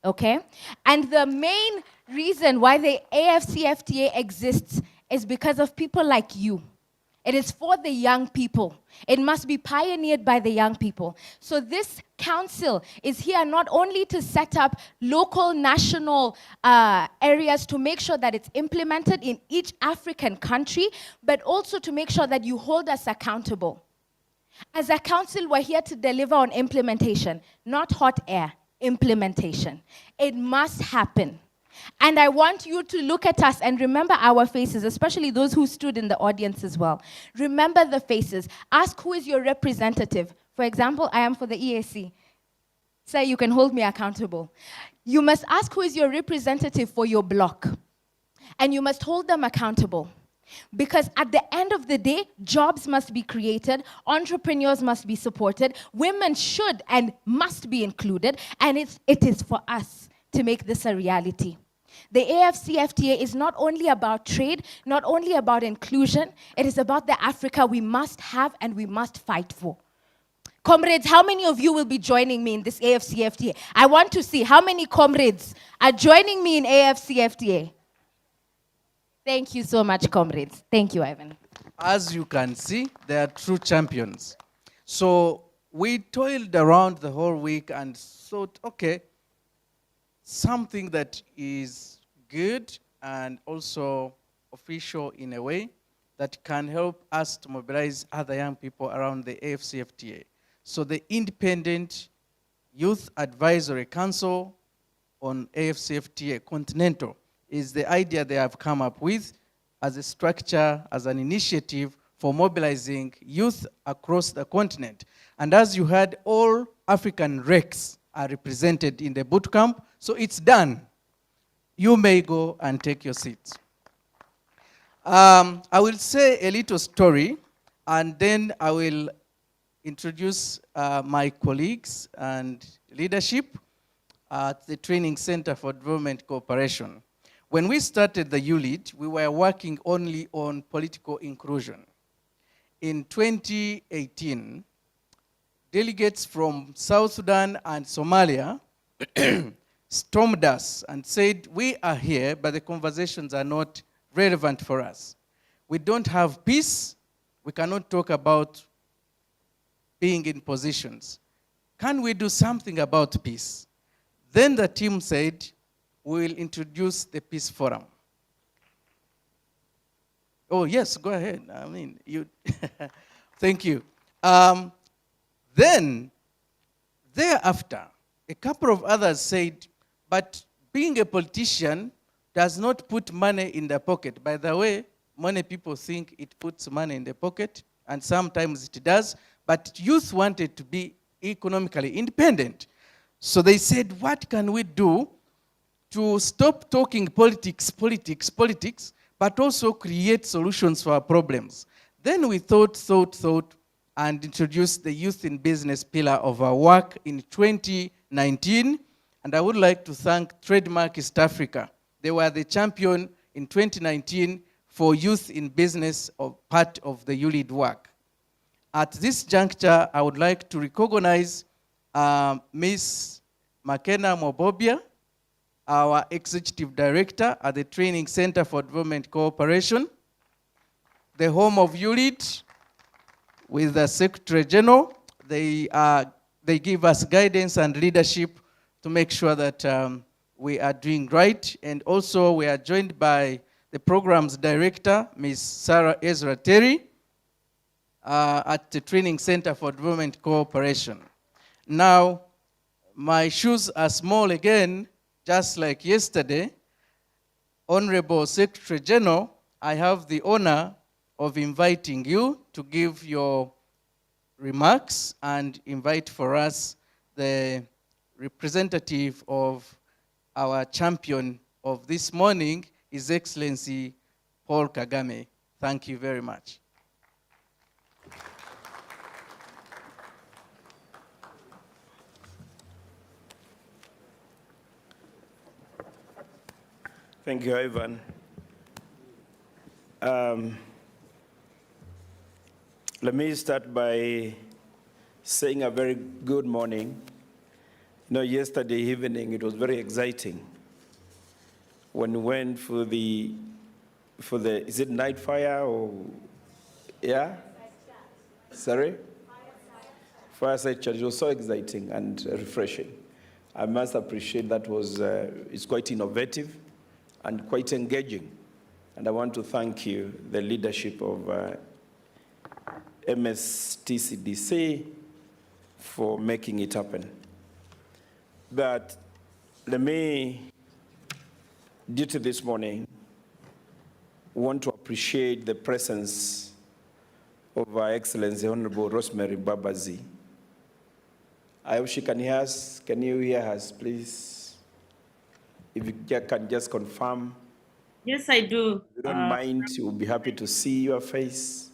Okay? And the main reason why the AFCFTA exists is because of people like you. It is for the young people. It must be pioneered by the young people. So this council is here not only to set up local, national areas to make sure that it's implemented in each African country, but also to make sure that you hold us accountable. As a council, we're here to deliver on implementation, not hot air, implementation. It must happen. And I want you to look at us and remember our faces, especially those who stood in the audience as well. Remember the faces. Ask who is your representative. For example, I am for the EAC. Say you can hold me accountable. You must ask who is your representative for your block. And you must hold them accountable. Because at the end of the day, jobs must be created, entrepreneurs must be supported, women should and must be included, and it is for us to make this a reality. The AFCFTA is not only about trade, not only about inclusion, it is about the Africa we must have and we must fight for. Comrades, how many of you will be joining me in this AFCFTA? I want to see how many comrades are joining me in AFCFTA. Thank you so much, comrades. Thank you, Ivan. As you can see, they are true champions. So we toiled around the whole week and thought, okay, something that is good and also official in a way that can help us to mobilize other young people around the AFCFTA. So the Independent Youth Advisory Council on AFCFTA Continental is the idea they have come up with as a structure, as an initiative for mobilizing youth across the continent. And as you heard, all African RECs are represented in the boot camp, so it's done. You may go and take your seats. I will say a little story, and then I will introduce my colleagues and leadership at the Training Center for Development Cooperation. When we started the YouLead, we were working only on political inclusion. In 2018, delegates from South Sudan and Somalia stormed us and said, we are here, but the conversations are not relevant for us. We don't have peace. We cannot talk about being in positions. Can we do something about peace? Then the team said, we'll introduce the Peace Forum. Oh, yes, go ahead. I mean, you. Thank you. Then, thereafter, a couple of others said, but being a politician does not put money in the pocket. By the way, many people think it puts money in the pocket, and sometimes it does, but youth wanted to be economically independent. So they said, what can we do to stop talking politics, but also create solutions for our problems? Then we thought, and introduced the Youth in Business pillar of our work in 2019. And I would like to thank Trademark East Africa. They were the champion in 2019 for Youth in Business, of part of the YouLead work. At this juncture, I would like to recognize Ms. Makena Mobobia, our Executive Director at the Training Center for Development Cooperation, the home of YouLead, with the Secretary General. They give us guidance and leadership to make sure that we are doing right. And also we are joined by the Programs Director, Ms. Sarah Ezra Terry, at the Training Center for Development Cooperation. Now, my shoes are small again, just like yesterday. Honorable Secretary General, I have the honor of inviting you to give your remarks and invite for us the representative of our champion of this morning, His Excellency Paul Kagame. Thank you very much. Thank you, Ivan. Let me start by saying a very good morning. You know, yesterday evening it was very exciting when we went for the is it night fire or yeah? Sorry? Fireside chat. It was so exciting and refreshing. I must appreciate that was it's quite innovative and quite engaging. And I want to thank you, the leadership of MSTCDC, for making it happen. But let me, due to this morning, want to appreciate the presence of Our Excellency Honorable Rosemary Babazi. I hope she can hear us. Can you hear us, please? If you can just confirm. Yes, I do. If you don't mind, we'll be happy to see your face.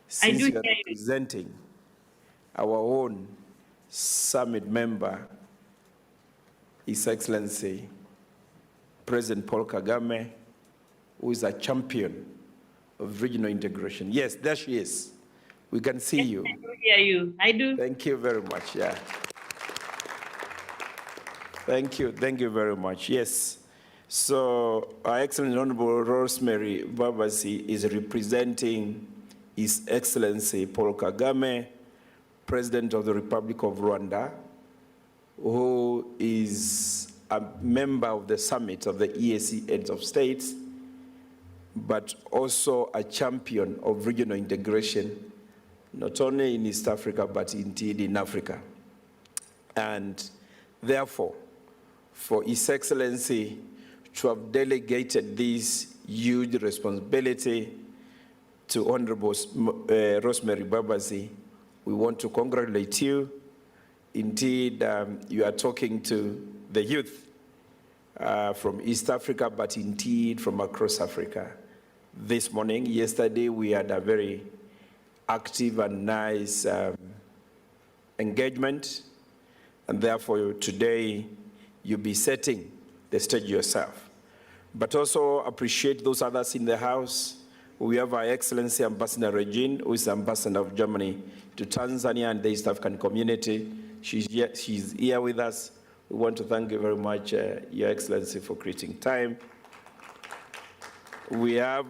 Since you are representing our own summit member, His Excellency President Paul Kagame, who is a champion of regional integration. Yes, there she is. We can see you. I do hear you. I do. Thank you very much. Yeah. Thank you very much. Yes. So, Our Excellent Honorable Rosemary Babazi is representing His Excellency Paul Kagame, President of the Republic of Rwanda, who is a member of the summit of the EAC Heads of States, but also a champion of regional integration, not only in East Africa, but indeed in Africa. And therefore, for His Excellency to have delegated this huge responsibility to Honorable Rosemary Babazi, we want to congratulate you. Indeed, you are talking to the youth from East Africa, but indeed from across Africa. This morning, yesterday, we had a very active and nice engagement, and therefore today you'll be setting the stage yourself. But also appreciate those others in the house. We have our Excellency Ambassador Regine, who is the Ambassador of Germany to Tanzania and the East African community. She's here with us. We want to thank you very much, Your Excellency, for creating time. We have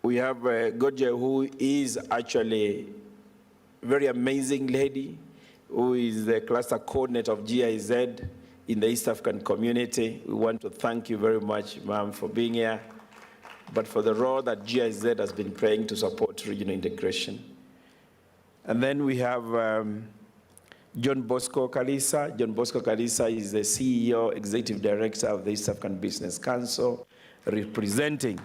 Godje, who is actually a very amazing lady, who is the cluster coordinator of GIZ in the East African community. We want to thank you very much, ma'am, for being here, but for the role that GIZ has been playing to support regional integration. And then we have John Bosco Kalisa. John Bosco Kalisa is the CEO, Executive Director of the East African Business Council, representing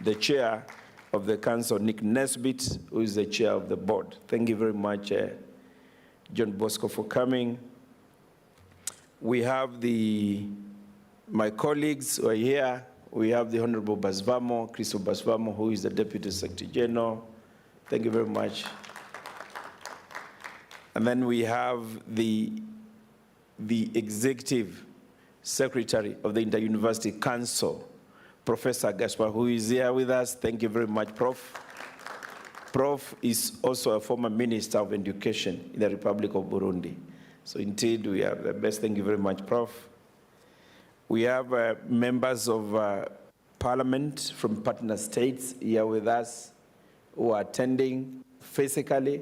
the chair of the council, Nick Nesbitt, who is the chair of the board. Thank you very much, John Bosco, for coming. We have my colleagues who are here. We have the Honorable Basvamo, Crystal Basvamo, who is the Deputy Secretary General. Thank you very much. And then we have the Executive Secretary of the Inter-University Council, Professor Gaspar, who is here with us. Thank you very much, Prof. Prof is also a former Minister of Education in the Republic of Burundi. So indeed, we have the best. Thank you very much, Prof. We have members of Parliament from partner states here with us who are attending physically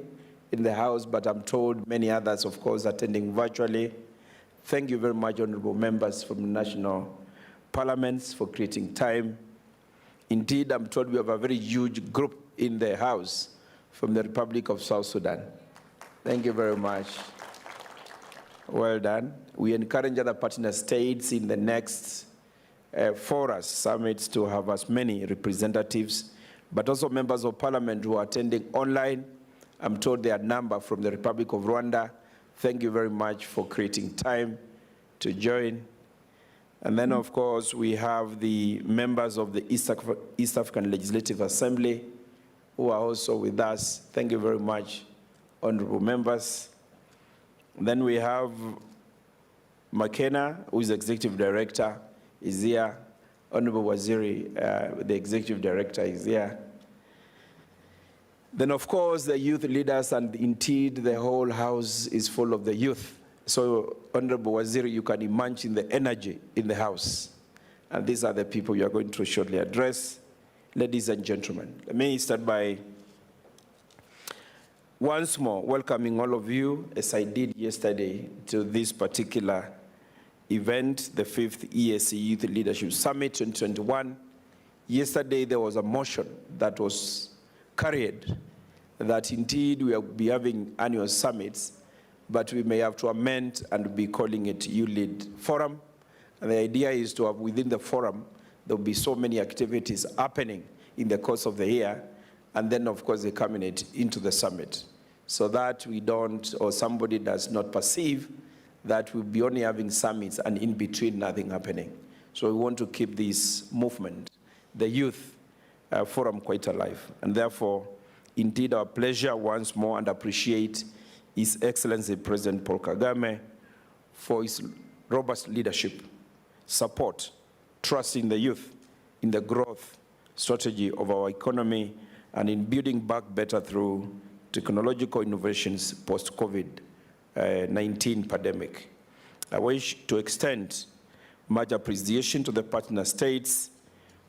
in the house, but I'm told many others, of course, attending virtually. Thank you very much, honorable members from the national parliaments, for creating time. Indeed, I'm told we have a very huge group in the house from the Republic of South Sudan. Thank you very much. Well done. We encourage other partner states in the next Forus summits to have as many representatives, but also members of parliament who are attending online. I'm told their number from the Republic of Rwanda. Thank you very much for creating time to join. And then, of course, we have the members of the East African Legislative Assembly who are also with us. Thank you very much, honorable members. Then we have McKenna, who is Executive Director, is here. Honorable Waziri, the Executive Director, is here. Then, of course, the youth leaders, and indeed the whole house is full of the youth. So, Honorable Waziri, you can imagine the energy in the house. And these are the people you are going to shortly address. Ladies and gentlemen, let me start by once more welcoming all of you, as I did yesterday, to this particular event, the 5th EAC Youth Leadership Summit 2021. Yesterday, there was a motion that was carried that indeed we will be having annual summits, but we may have to amend and be calling it YouLead Forum. And the idea is to have within the forum, there will be so many activities happening in the course of the year, and then of course they culminate into the summit, so that we don't, or somebody does not perceive that we'll be only having summits and in between nothing happening. So we want to keep this movement, the youth forum, quite alive. And therefore, indeed our pleasure once more, and appreciate His Excellency President Paul Kagame for his robust leadership, support, trust in the youth, in the growth strategy of our economy, and in building back better through technological innovations post-COVID-19 pandemic. I wish to extend much appreciation to the partner states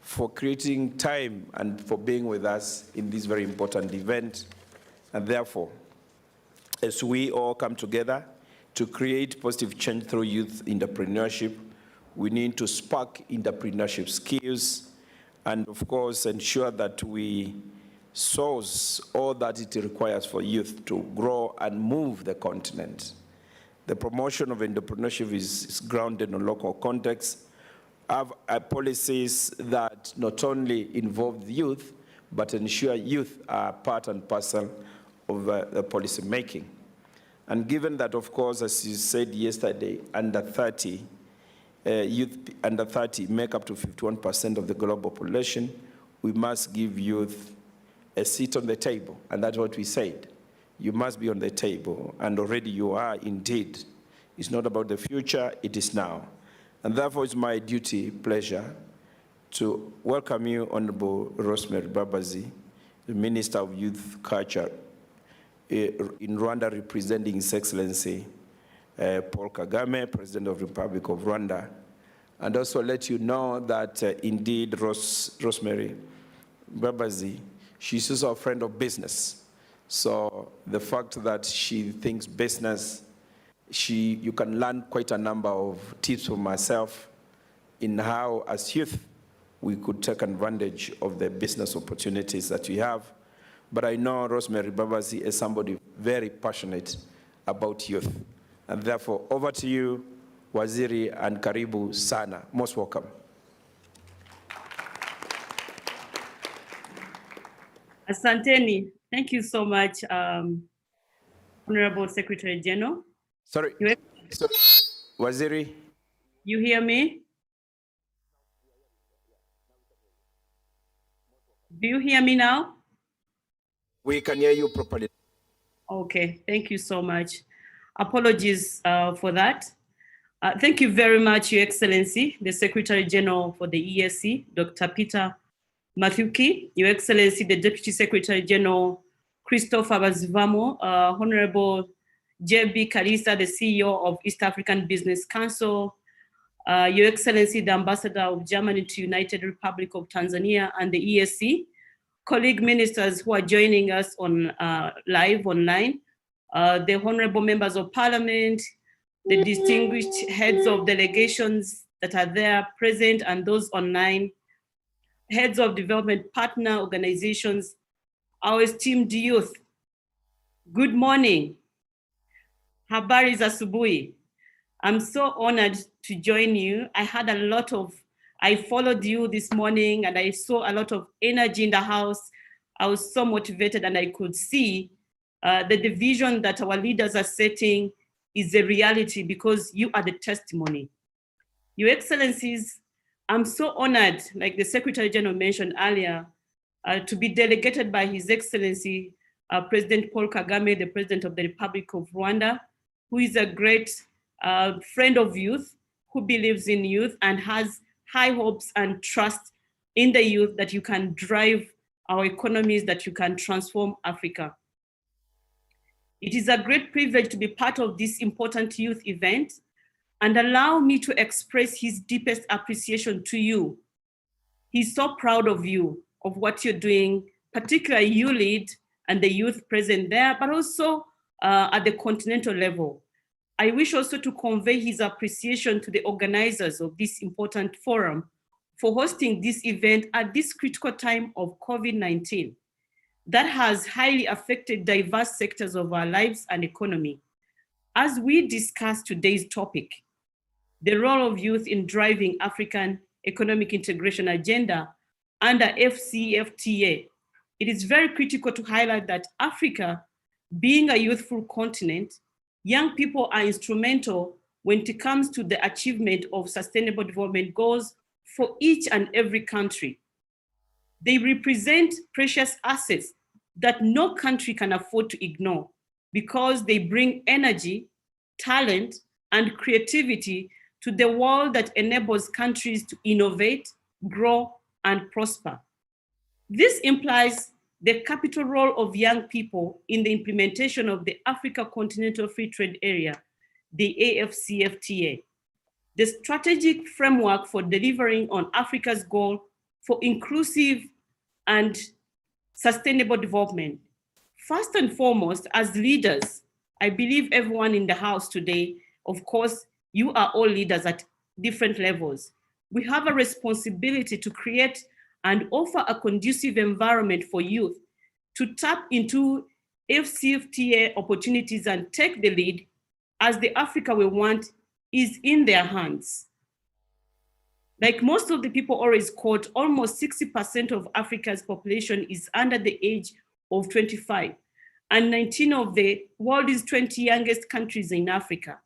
for creating time and for being with us in this very important event. And therefore, as we all come together to create positive change through youth entrepreneurship, we need to spark entrepreneurship skills and of course ensure that we source all that it requires for youth to grow and move the continent. The promotion of entrepreneurship is grounded in local context, have policies that not only involve the youth, but ensure youth are part and parcel of the policy making. And given that, of course, as you said yesterday, under 30, youth under 30 make up to 51% of the global population, we must give youth a seat on the table, and that's what we said. You must be on the table, and already you are indeed. It's not about the future, it is now. And therefore, it's my duty, pleasure, to welcome you, Honorable Rosemary Babazi, the Minister of Youth Culture in Rwanda, representing His Excellency Paul Kagame, President of the Republic of Rwanda. And also let you know that indeed Rosemary Babazi, she's also a friend of business. So the fact that she thinks business, you can learn quite a number of tips from myself in how, as youth, we could take advantage of the business opportunities that we have. But I know Rosemary Babazi is somebody very passionate about youth. And therefore, over to you, Waziri, and Karibu Sana. Most welcome. Asanteni. Thank you so much, Honorable Secretary General. Sorry, Waziri. You hear me? Do you hear me now? We can hear you properly. Okay, thank you so much. Apologies for that. Thank you very much, Your Excellency, the Secretary General for the ESC, Dr. Peter Mathuki, Your Excellency, the Deputy Secretary General, Christopher Bazivamo, Honorable J.B. Kalisa, the CEO of East African Business Council, Your Excellency, the Ambassador of Germany to United Republic of Tanzania and the ESC, colleague ministers who are joining us on live online, the honorable members of parliament, the distinguished heads of delegations that are there present and those online, heads of development partner organizations, our esteemed youth. Good morning. Habari za asubuhi. I'm so honored to join you. I followed you this morning and I saw a lot of energy in the house. I was so motivated and I could see the vision that our leaders are setting is a reality because you are the testimony. Your Excellencies, I'm so honored, like the Secretary General mentioned earlier, to be delegated by His Excellency President Paul Kagame, the President of the Republic of Rwanda, who is a great friend of youth, who believes in youth and has high hopes and trust in the youth that you can drive our economies, that you can transform Africa. It is a great privilege to be part of this important youth event, and allow me to express his deepest appreciation to you. He's so proud of you, of what you're doing, particularly YouLead and the youth present there, but also at the continental level. I wish also to convey his appreciation to the organizers of this important forum for hosting this event at this critical time of COVID-19 that has highly affected diverse sectors of our lives and economy. As we discuss today's topic, the role of youth in driving African economic integration agenda under FCFTA, it is very critical to highlight that Africa, being a youthful continent, young people are instrumental when it comes to the achievement of sustainable development goals for each and every country. They represent precious assets that no country can afford to ignore because they bring energy, talent, and creativity to the world that enables countries to innovate, grow, and prosper. This implies the capital role of young people in the implementation of the Africa Continental Free Trade Area, the AFCFTA, the strategic framework for delivering on Africa's goal for inclusive and sustainable development. First and foremost, as leaders, I believe everyone in the house today, of course, you are all leaders at different levels. We have a responsibility to create and offer a conducive environment for youth to tap into FCFTA opportunities and take the lead, as the Africa we want is in their hands. Like most of the people always quote, almost 60% of Africa's population is under the age of 25, and 19 of the world's 20 youngest countries in Africa.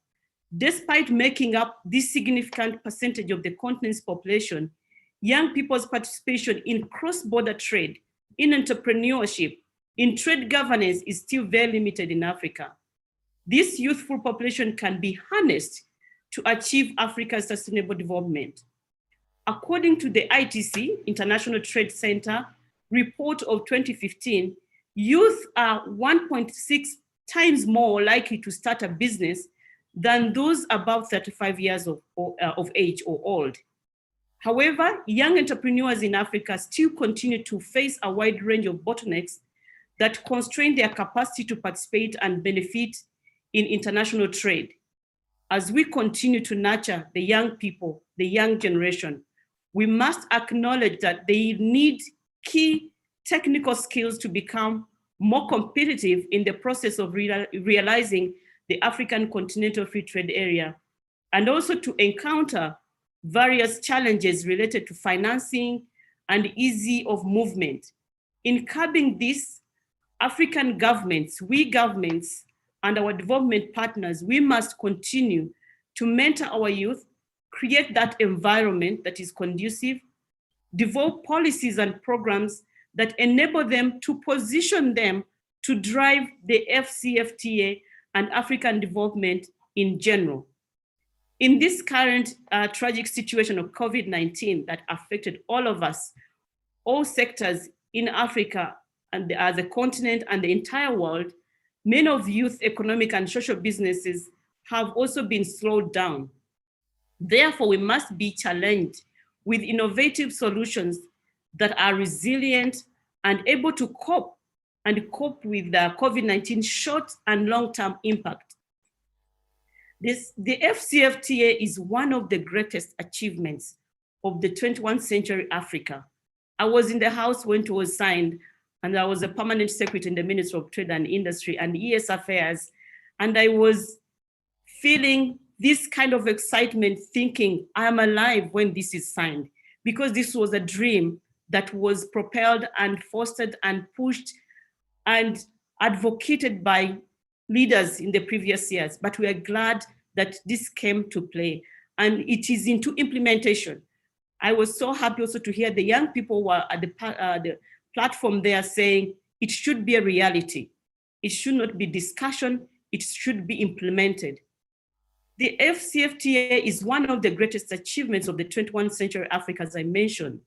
Despite making up this significant percentage of the continent's population, young people's participation in cross-border trade, in entrepreneurship, in trade governance is still very limited in Africa. This youthful population can be harnessed to achieve Africa's sustainable development. According to the ITC, International Trade Center, report of 2015, youth are 1.6 times more likely to start a business than those above 35 years of age or old. However, young entrepreneurs in Africa still continue to face a wide range of bottlenecks that constrain their capacity to participate and benefit in international trade. As we continue to nurture the young people, the young generation, we must acknowledge that they need key technical skills to become more competitive in the process of realizing the African Continental Free Trade Area, and also to encounter various challenges related to financing and ease of movement. In curbing this, African governments, we governments, and our development partners, we must continue to mentor our youth, create that environment that is conducive, develop policies and programs that enable them to position them to drive the FCFTA and African development in general. In this current tragic situation of COVID-19 that affected all of us, all sectors in Africa and as a continent and the entire world, many of youth economic and social businesses have also been slowed down. Therefore, we must be challenged with innovative solutions that are resilient and able to cope with the COVID-19 short and long-term impact. The FCFTA is one of the greatest achievements of the 21st century Africa. I was in the House when it was signed, and I was a permanent secretary in the Ministry of Trade and Industry and ES Affairs, and I was feeling this kind of excitement, thinking I am alive when this is signed, because this was a dream that was propelled and fostered and pushed and advocated by leaders in the previous years. But we are glad that this came to play and it is into implementation. I was so happy also to hear the young people were at the platform there saying it should be a reality. It should not be discussion, it should be implemented. The FCFTA is one of the greatest achievements of the 21st century Africa, as I mentioned.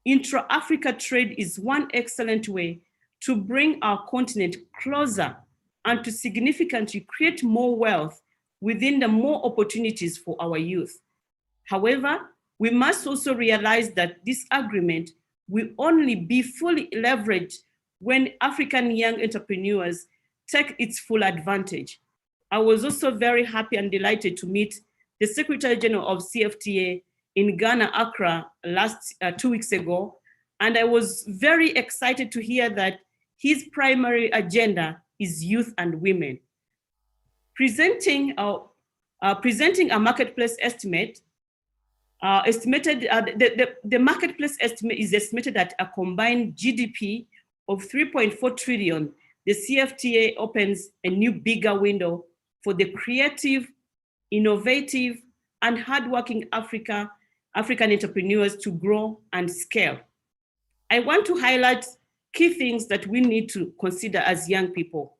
Intra-Africa trade is one excellent way to bring our continent closer and to significantly create more wealth within the more opportunities for our youth. However, we must also realize that this agreement will only be fully leveraged when African young entrepreneurs take its full advantage. I was also very happy and delighted to meet the Secretary General of CFTA in Ghana, Accra, 2 weeks ago. And I was very excited to hear that his primary agenda is youth and women. Presenting a marketplace estimate, the marketplace estimate is estimated at a combined GDP of 3.4 trillion. The CFTA opens a new bigger window for the creative, innovative, and hardworking African entrepreneurs to grow and scale. I want to highlight key things that we need to consider as young people.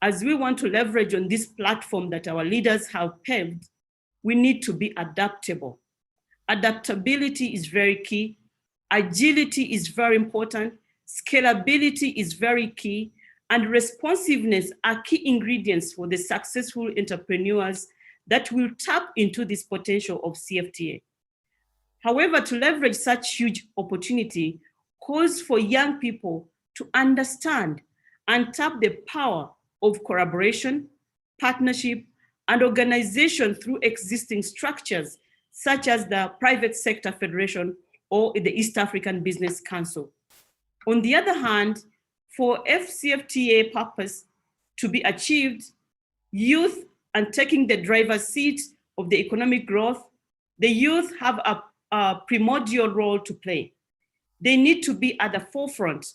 As we want to leverage on this platform that our leaders have paved, we need to be adaptable. Adaptability is very key. Agility is very important. Scalability is very key. And responsiveness are key ingredients for the successful entrepreneurs that will tap into this potential of CFTA. However, to leverage such huge opportunity calls for young people to understand and tap the power of collaboration, partnership, and organization through existing structures, such as the Private Sector Federation or the East African Business Council. On the other hand, for FCFTA purpose to be achieved, youth and taking the driver's seat of the economic growth, the youth have a primordial role to play. They need to be at the forefront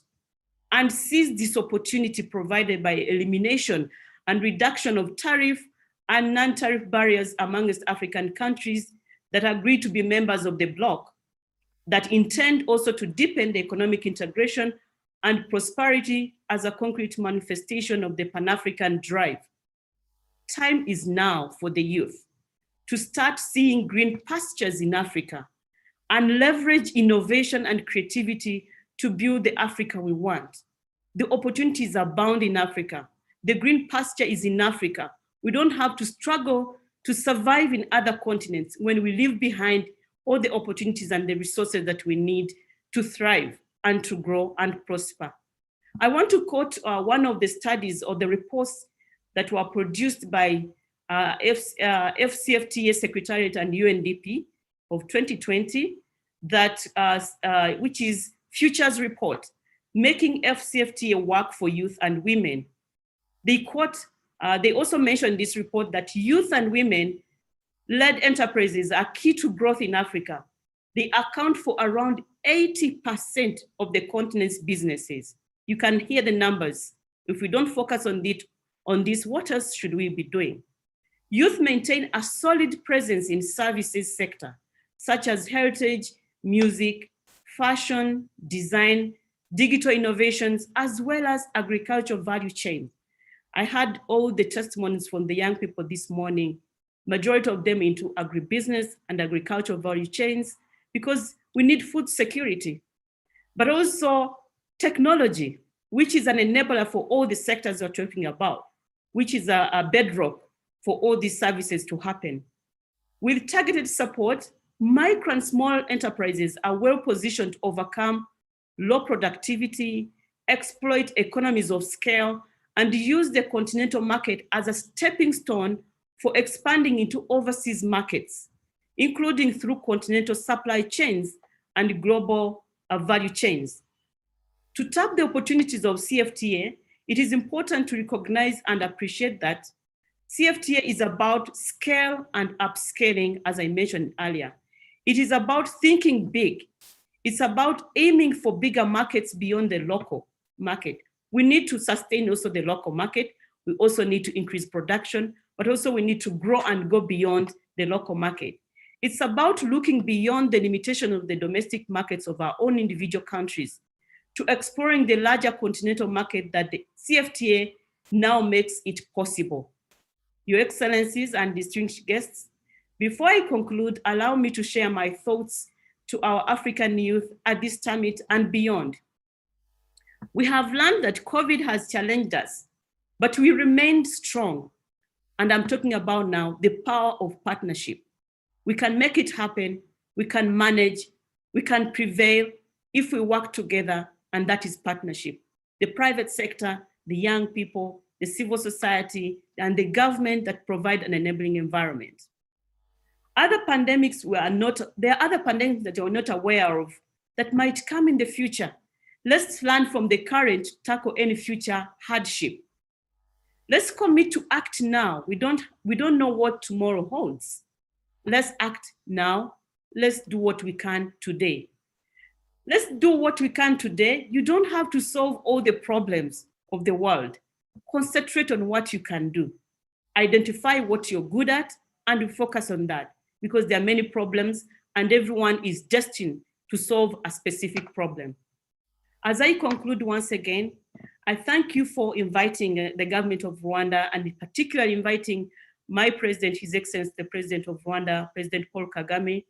and seize this opportunity provided by elimination and reduction of tariff and non-tariff barriers amongst African countries that agree to be members of the bloc, that intend also to deepen the economic integration and prosperity as a concrete manifestation of the Pan-African drive. Time is now for the youth to start seeing green pastures in Africa and leverage innovation and creativity to build the Africa we want. The opportunities abound in Africa. The green pasture is in Africa. We don't have to struggle to survive in other continents when we leave behind all the opportunities and the resources that we need to thrive and to grow and prosper. I want to quote one of the studies or the reports that were produced by FCFTA Secretariat and UNDP of 2020, that, which is Futures Report, Making FCFTA Work for Youth and Women. They quote, they also mentioned in this report that youth and women-led enterprises are key to growth in Africa. They account for around 80% of the continent's businesses. You can hear the numbers. If we don't focus on this, what else should we be doing? Youth maintain a solid presence in services sector, such as heritage, music, fashion, design, digital innovations, as well as agricultural value chain. I had all the testimonies from the young people this morning, majority of them into agribusiness and agricultural value chains, because we need food security, but also technology, which is an enabler for all the sectors we're talking about, which is a bedrock for all these services to happen. With targeted support, micro and small enterprises are well positioned to overcome low productivity, exploit economies of scale, and use the continental market as a stepping stone for expanding into overseas markets, including through continental supply chains and global value chains. To tap the opportunities of CFTA, it is important to recognize and appreciate that CFTA is about scale and upscaling, as I mentioned earlier. It is about thinking big. It's about aiming for bigger markets beyond the local market. We need to sustain also the local market. We also need to increase production, but also we need to grow and go beyond the local market. It's about looking beyond the limitation of the domestic markets of our own individual countries to exploring the larger continental market that the CFTA now makes it possible. Your Excellencies and distinguished guests, before I conclude, allow me to share my thoughts to our African youth at this summit and beyond. We have learned that COVID has challenged us, but we remained strong. And I'm talking about now the power of partnership. We can make it happen, we can manage, we can prevail if we work together, and that is partnership. The private sector, the young people, the civil society, and the government that provide an enabling environment. Other pandemics there are other pandemics that you're not aware of that might come in the future. Let's learn from the current to tackle any future hardship. Let's commit to act now. We don't know what tomorrow holds. Let's act now. Let's do what we can today. Let's do what we can today. You don't have to solve all the problems of the world. Concentrate on what you can do. Identify what you're good at and focus on that, because there are many problems and everyone is destined to solve a specific problem. As I conclude once again, I thank you for inviting the government of Rwanda, and in particular inviting my president, His Excellency, the President of Rwanda, President Paul Kagame,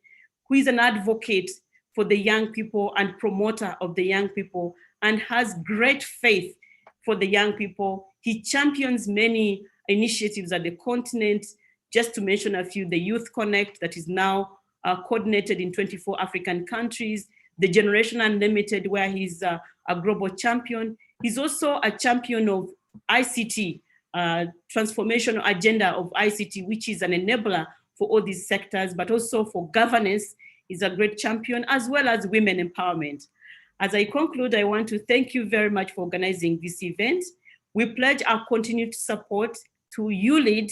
who is an advocate for the young people and promoter of the young people and has great faith for the young people. He champions many initiatives at the continent. Just to mention a few, the Youth Connect that is now coordinated in 24 African countries, the Generation Unlimited, where he's a global champion. He's also a champion of ICT, transformational agenda of ICT, which is an enabler for all these sectors, but also for governance is a great champion, as well as women empowerment. As I conclude, I want to thank you very much for organizing this event. We pledge our continued support to YouLead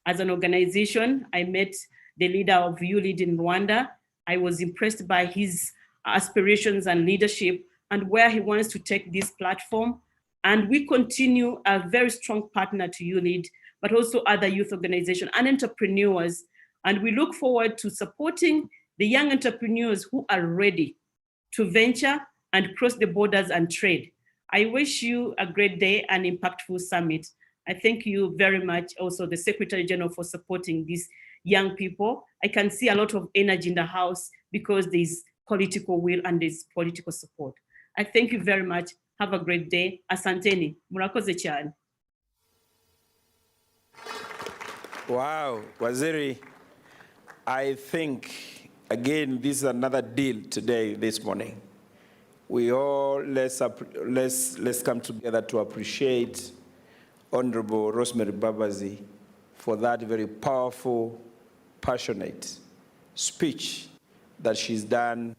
as an organization. I met the leader of YouLead in Rwanda. I was impressed by his aspirations and leadership and where he wants to take this platform. And we continue a very strong partner to YouLead, but also other youth organizations and entrepreneurs. And we look forward to supporting the young entrepreneurs who are ready to venture and cross the borders and trade. I wish you a great day and impactful summit. I thank you very much, also the Secretary General, for supporting these young people. I can see a lot of energy in the house because there's political will and there's political support. I thank you very much. Have a great day. Asanteni. Murakoze cyane. Wow, Waziri, I think, again, this is another deal today, this morning. We all, let's come together to appreciate Honorable Rosemary Babazi for that very powerful, passionate speech that she's done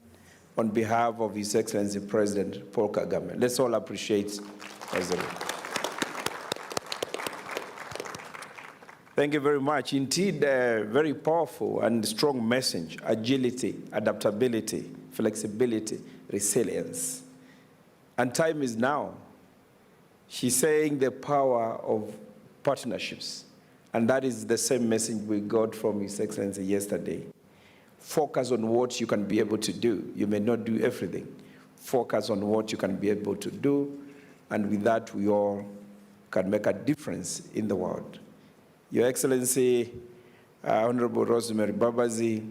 on behalf of His Excellency President Paul Kagame. Let's all appreciate President. Thank you very much. Indeed, a very powerful and strong message: agility, adaptability, flexibility, resilience. And time is now. She's saying the power of partnerships. And that is the same message we got from His Excellency yesterday. Focus on what you can be able to do. You may not do everything. Focus on what you can be able to do, and with that, we all can make a difference in the world. Your Excellency, Honorable Rosemary Babazi,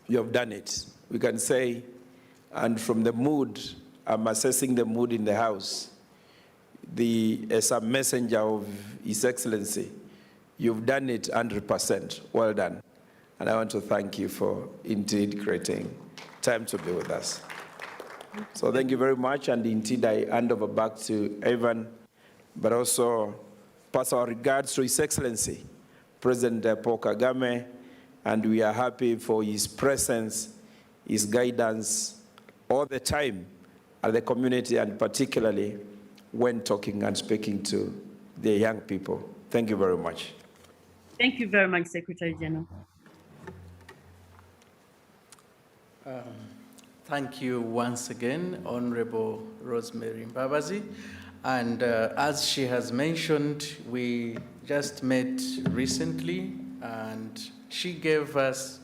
you have done it. We can say, and from the mood, I'm assessing the mood in the House, as a messenger of His Excellency, you've done it 100%. Well done. And I want to thank you for indeed creating time to be with us. So thank you very much, and indeed I hand over back to Evan, but also pass our regards to His Excellency, President Paul Kagame, and we are happy for his presence, his guidance all the time at the community, and particularly when talking and speaking to the young people. Thank you very much. Thank you very much, Secretary General. Thank you once again, Honorable Rosemary Babazi. And as she has mentioned, we just met recently, and she gave us,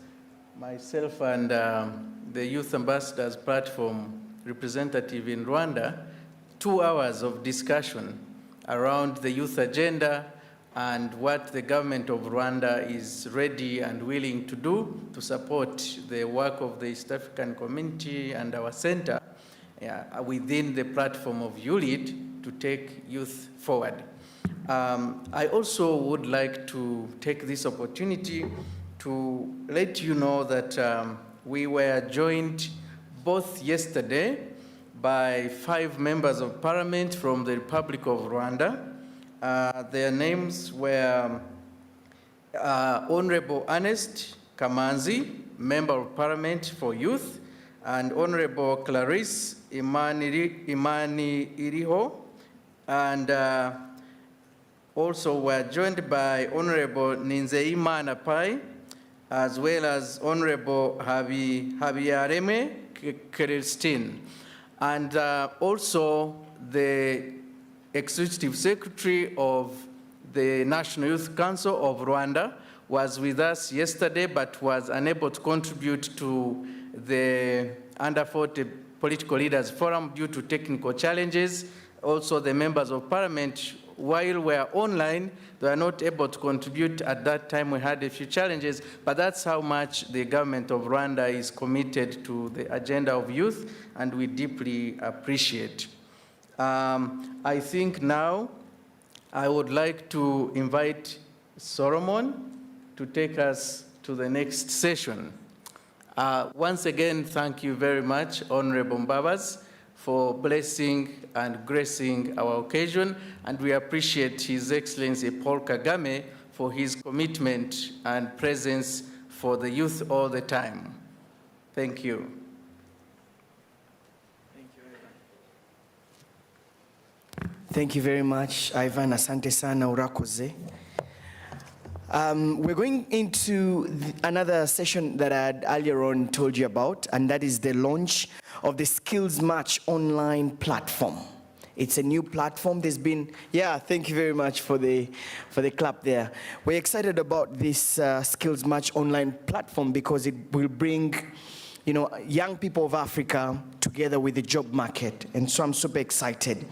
myself and the Youth Ambassadors Platform representative in Rwanda, 2 hours of discussion around the youth agenda and what the government of Rwanda is ready and willing to do to support the work of the East African community and our center within the platform of YouLead to take youth forward. I also would like to take this opportunity to let you know that we were joined both yesterday by 5 members of parliament from the Republic of Rwanda. Their names were Honorable Ernest Kamanzi, Member of Parliament for Youth, and Honorable Clarice Imani Iriho, and also were joined by Honorable Ninzeimana Pai, as well as Honorable Habiyareme Christine, and also the Executive Secretary of the National Youth Council of Rwanda was with us yesterday, but was unable to contribute to the Under 40 Political Leaders Forum due to technical challenges. Also, the members of parliament, while we are online, they are not able to contribute. At that time, we had a few challenges, but that's how much the government of Rwanda is committed to the agenda of youth, and we deeply appreciate. I think now I would like to invite Solomon to take us to the next session. Once again, thank you very much, Honorable Mbabas, for blessing and gracing our occasion, and we appreciate His Excellency Paul Kagame for his commitment and presence for the youth all the time. Thank you. Thank you very much, Ivan. Asante sana urakoze. We're going into another session that I had earlier on told you about, and that is the launch of the Skills Match online platform. It's a new platform. There's been, thank you very much for the clap there. We're excited about this Skills Match online platform because it will bring, young people of Africa together with the job market. And so I'm super excited.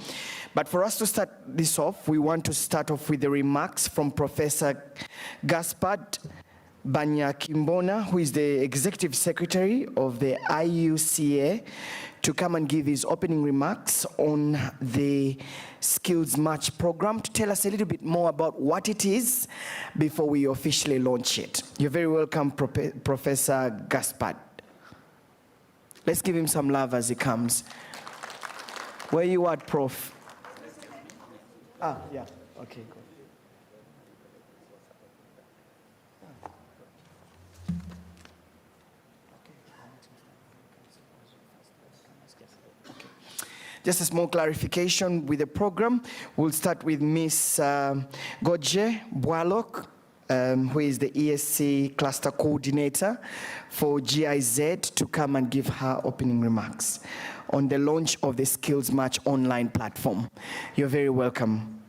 But for us to start this off, we want to start off with the remarks from Professor Gaspard Banyakimbona, who is the Executive Secretary of the IUCA, to come and give his opening remarks on the Skills Match program, to tell us a little bit more about what it is before we officially launch it. You're very welcome, Professor Gaspard. Let's give him some love as he comes. Where you at, Prof? Yeah, okay, cool. Just a small clarification with the program. We'll start with Miss Godje Boalok, who is the ESC Cluster Coordinator for GIZ, to come and give her opening remarks on the launch of the Skills Match online platform. You're very welcome.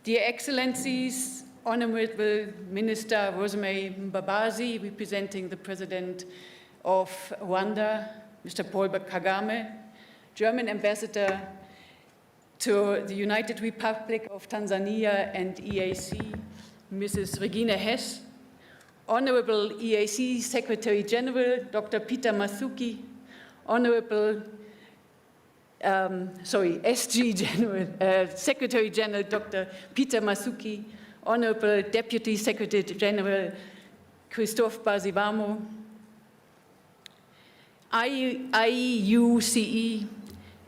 Dear Excellencies, Honorable Minister Rosemary Mbabazi, representing the President of Rwanda, Mr. Paul Kagame, German Ambassador to the United Republic of Tanzania and EAC, Mrs. Regina Hess, Honorable EAC Secretary General, Dr. Peter Mathuki, Honorable SG General, Secretary General Dr. Peter Mathuki, Honorable Deputy Secretary General Christophe Bazivamo, IUCE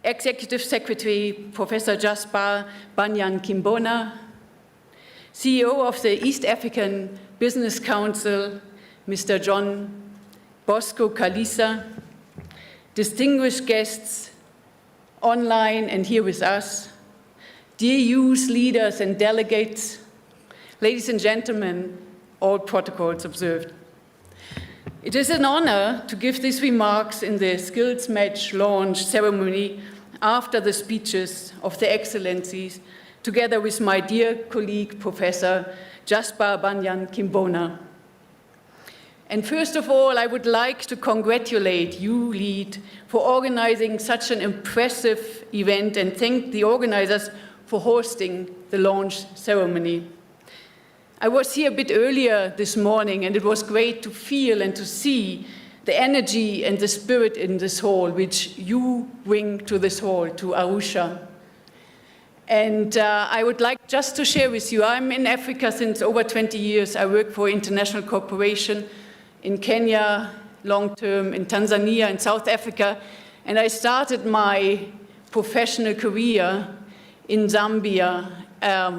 Executive Secretary Professor Jaspar Banyankimbona, CEO of the East African Business Council, Mr. John Bosco Kalisa, distinguished guests online and here with us, dear youth leaders and delegates, ladies and gentlemen, all protocols observed. It is an honor to give these remarks in the Skills Match launch ceremony after the speeches of the Excellencies, together with my dear colleague, Professor Jaspar Banyankimbona. And first of all, I would like to congratulate YouLead for organizing such an impressive event and thank the organizers for hosting the launch ceremony. I was here a bit earlier this morning, and it was great to feel and to see the energy and the spirit in this hall, which you bring to this hall, to Arusha. And I would like just to share with you, I'm in Africa since over 20 years. I work for international corporation in Kenya, long-term, in Tanzania, in South Africa, and I started my professional career in Zambia,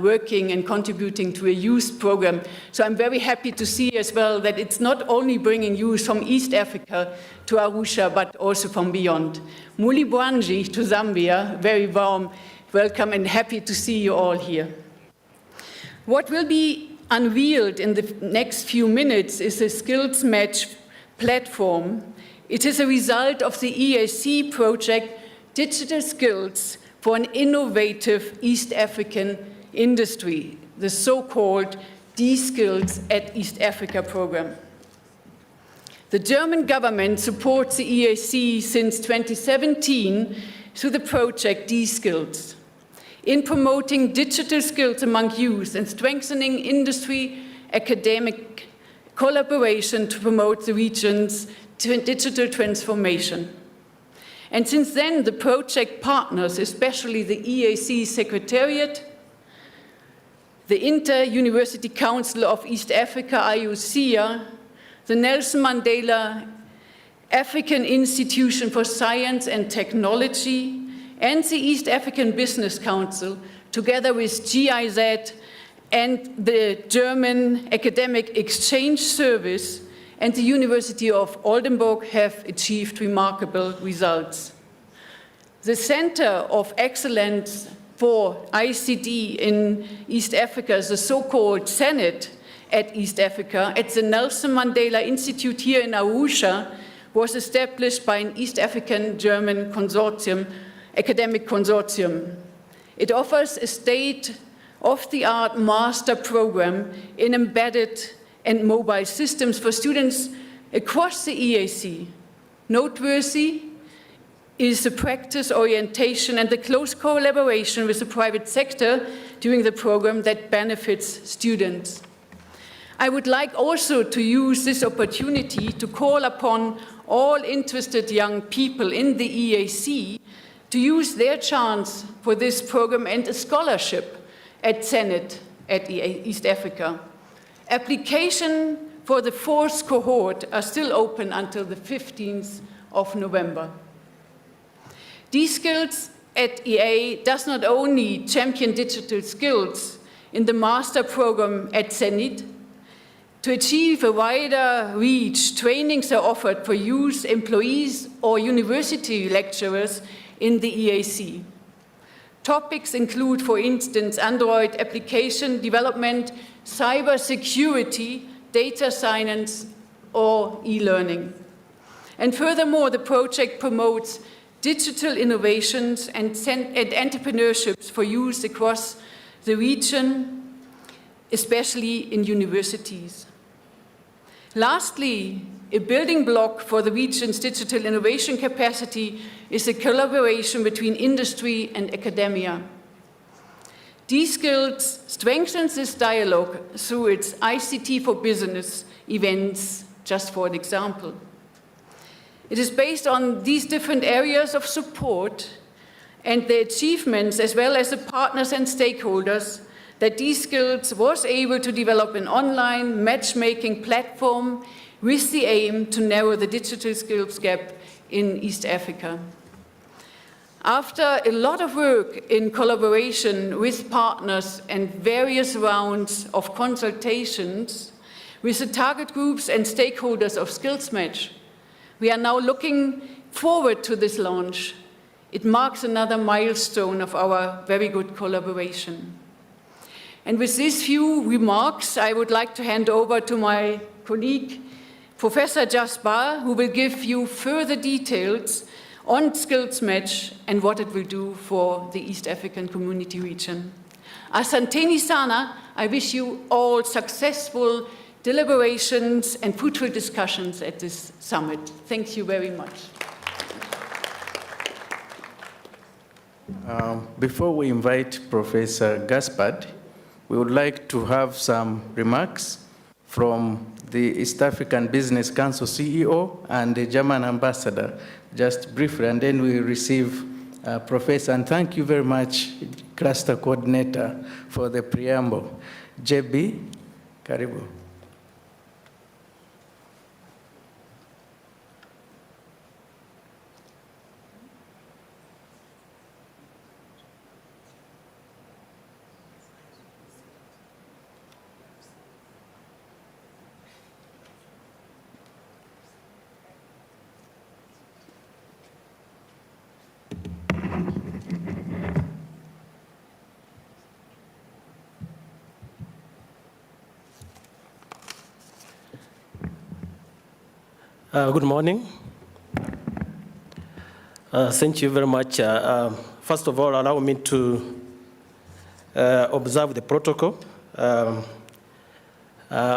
working and contributing to a youth program. So I'm very happy to see as well that it's not only bringing youth from East Africa to Arusha, but also from beyond. Muli Bwanji to Zambia, very warm welcome and happy to see you all here. What will be unveiled in the next few minutes is a Skills Match platform. It is a result of the EAC project, Digital Skills for an Innovative East African Industry, the so-called D-Skills at East Africa program. The German government supports the EAC since 2017 through the project D-Skills, in promoting digital skills among youth and strengthening industry academic collaboration to promote the region's digital transformation. And since then, the project partners, especially the EAC Secretariat, the Inter-University Council of East Africa, IUCIA, the Nelson Mandela African Institution for Science and Technology, and the East African Business Council, together with GIZ and the German Academic Exchange Service and the University of Oldenburg, have achieved remarkable results. The Center of Excellence for ICT in East Africa, the so-called Senate at East Africa, at the Nelson Mandela Institute here in Arusha, was established by an East African German consortium, academic consortium. It offers a state-of-the-art master program in embedded and mobile systems for students across the EAC. Noteworthy is the practice orientation and the close collaboration with the private sector during the program that benefits students. I would like also to use this opportunity to call upon all interested young people in the EAC to use their chance for this program and a scholarship at Senate at East Africa. Application for the 4th cohort are still open until the 15th of November. D-Skills at EA does not only champion digital skills in the master program at Zenit. To achieve a wider reach, trainings are offered for youth, employees, or university lecturers in the EAC. Topics include, for instance, Android application development, cybersecurity, data science, or e-learning. And furthermore, the project promotes digital innovations and entrepreneurships for youth across the region, especially in universities. Lastly, a building block for the region's digital innovation capacity is a collaboration between industry and academia. D-Skills strengthens this dialogue through its ICT for Business events, just for an example. It is based on these different areas of support and the achievements, as well as the partners and stakeholders, that D-Skills was able to develop an online matchmaking platform with the aim to narrow the digital skills gap in East Africa. After a lot of work in collaboration with partners and various rounds of consultations with the target groups and stakeholders of Skills Match, we are now looking forward to this launch. It marks another milestone of our very good collaboration. And with these few remarks, I would like to hand over to my colleague, Professor Jasper, who will give you further details on Skills Match and what it will do for the East African community region. Asanteni sana, I wish you all successful deliberations and fruitful discussions at this summit. Thank you very much. Before we invite Professor Gaspard, we would like to have some remarks from the East African Business Council CEO and the German ambassador, just briefly, and then we receive Professor, and thank you very much, Cluster Coordinator, for the preamble. JB, karibu. Good morning. Thank you very much. First of all, allow me to observe the protocol. I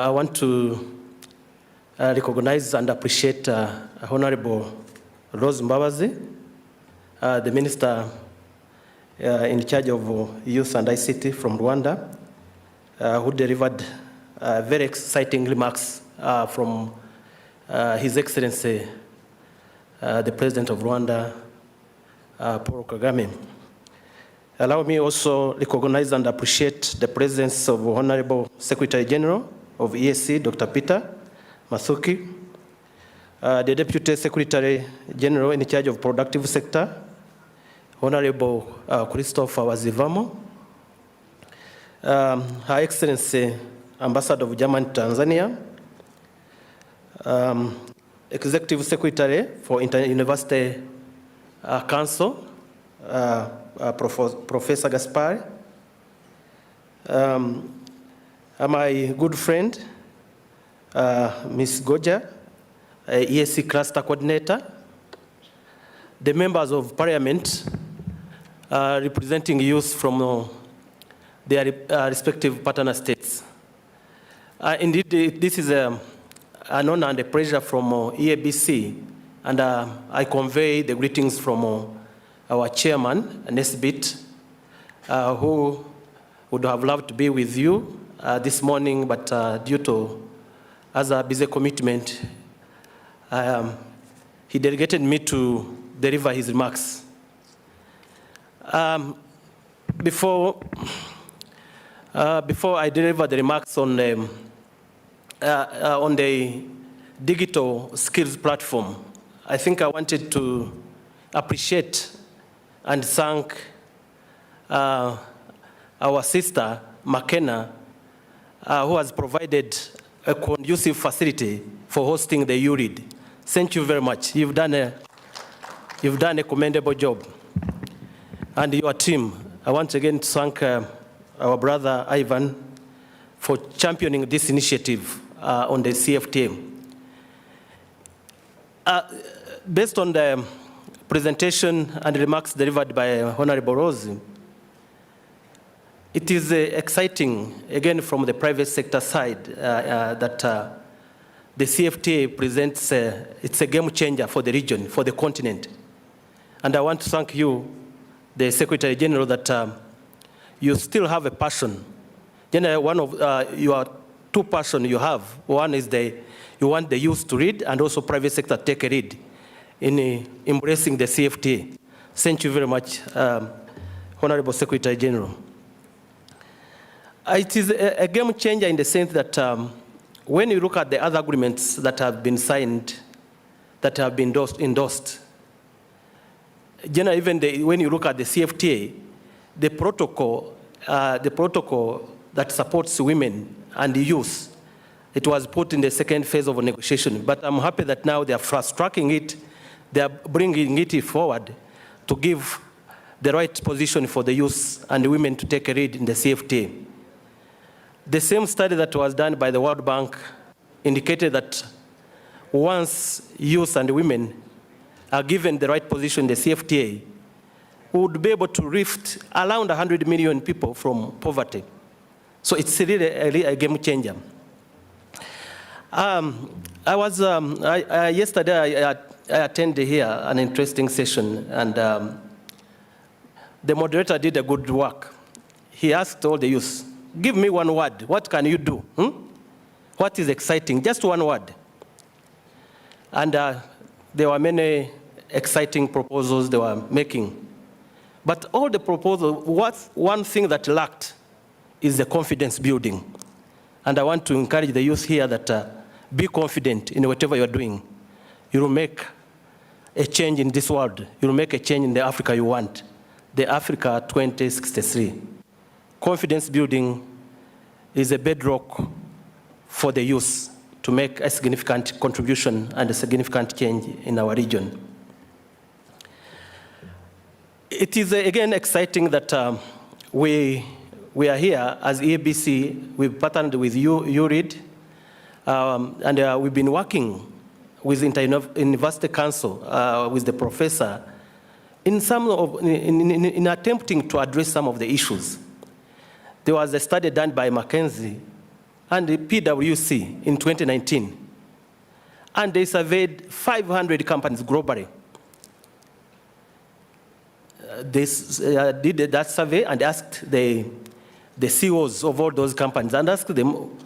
want to recognize and appreciate Honorable Rose Mbabazi, the Minister in charge of Youth and ICT from Rwanda, who delivered very exciting remarks from His Excellency, the President of Rwanda, Paul Kagame. Allow me also recognize and appreciate the presence of Honorable Secretary General of ESC, Dr. Peter Mathuki, the Deputy Secretary General in charge of productive sector, Honorable Christopher Wazivamo, Her Excellency Ambassador of Germany, Tanzania, Executive Secretary for Inter-University Council, Professor Gaspar, my good friend, Ms. Goja, ESC Cluster Coordinator, the members of Parliament representing youth from their respective partner states. Indeed, this is an honor and a pleasure from EABC, and I convey the greetings from our chairman, Nesbit, who would have loved to be with you this morning, but due to other busy commitment, he delegated me to deliver his remarks. Before I deliver the remarks on the digital skills platform, I think I wanted to appreciate and thank our sister, McKenna, who has provided a conducive facility for hosting the YouLead. Thank you very much. You've done a commendable job. And your team, I want again to thank our brother Ivan for championing this initiative on the CFTA. Based on the presentation and remarks delivered by Honorable Rose, it is exciting, again from the private sector side, that the CFTA presents, it's a game changer for the region, for the continent. And I want to thank you, the Secretary General, that you still have a passion. One of your two passions you have, one is you want the youth to read, and also private sector take a read in embracing the CFTA. Thank you very much, Honorable Secretary General. It is a game changer in the sense that when you look at the other agreements that have been signed, that have been endorsed, even when you look at the CFTA, the protocol that supports women and the youth, it was put in the second phase of a negotiation. But I'm happy that now they are fast-tracking it. They are bringing it forward to give the right position for the youth and the women to take a read in the CFTA. The same study that was done by the World Bank indicated that once youth and women are given the right position in the CFTA, we would be able to lift around 100 million people from poverty. So it's really a game changer. Yesterday I attended here an interesting session, and the moderator did a good work. He asked all the youth, give me one word. What can you do? What is exciting? Just one word. And there were many exciting proposals they were making. But all the proposals, one thing that lacked is the confidence building. And I want to encourage the youth here that be confident in whatever you're doing. You will make a change in this world. You will make a change in the Africa you want, the Africa 2063. Confidence building is a bedrock for the youth to make a significant contribution and a significant change in our region. It is, again, exciting that we are here as EABC. We've partnered with YouLead, and we've been working with Inter-University Council, with the professor, in attempting to address some of the issues. There was a study done by McKinsey and the PwC in 2019, and they surveyed 500 companies globally. They did that survey and asked the CEOs of all those companies and asked them,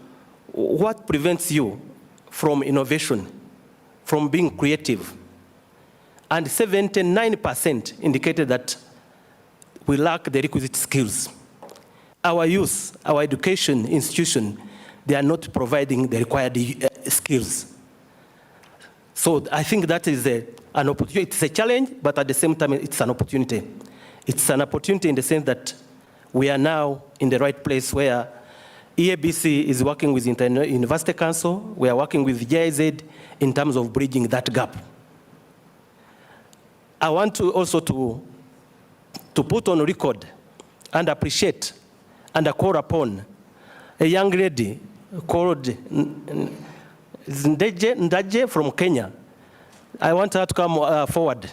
what prevents you from innovation, from being creative? And 79% indicated that we lack the requisite skills. Our youth, our education institution, they are not providing the required skills. So I think that is an opportunity. It's a challenge, but at the same time, it's an opportunity. It's an opportunity in the sense that we are now in the right place where EABC is working with University Council. We are working with GIZ in terms of bridging that gap. I want to also to put on record and appreciate and call upon a young lady called Ndaje from Kenya. I want her to come forward.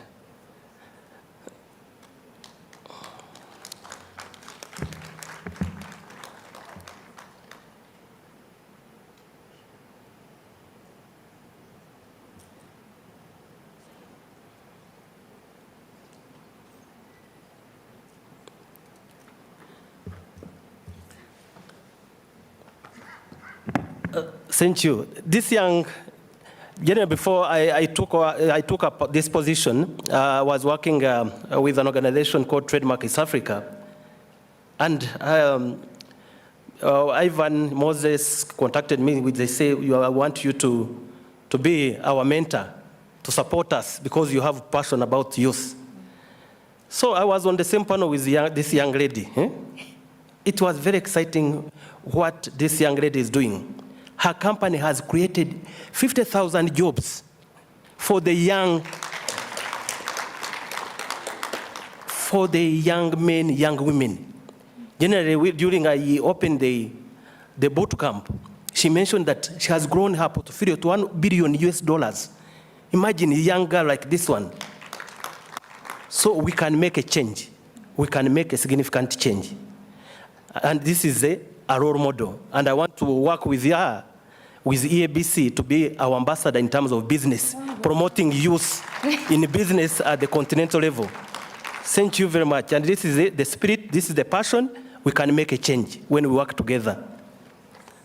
Thank you. This young, before I took up this position, I was working with an organization called Trademark East Africa. And Ivan Moses contacted me. They say, I want you to be our mentor, to support us, because you have passion about youth. So I was on the same panel with this young lady. It was very exciting what this young lady is doing. Her company has created 50,000 jobs for the young men, young women. Generally, during I opened the boot camp, she mentioned that she has grown her portfolio to $1 billion US. Imagine a young girl like this one. So we can make a change. We can make a significant change. And this is a role model. And I want to work with her, with EABC, to be our ambassador in terms of business, promoting youth in business at the continental level. Thank you very much. And this is the spirit, this is the passion. We can make a change when we work together.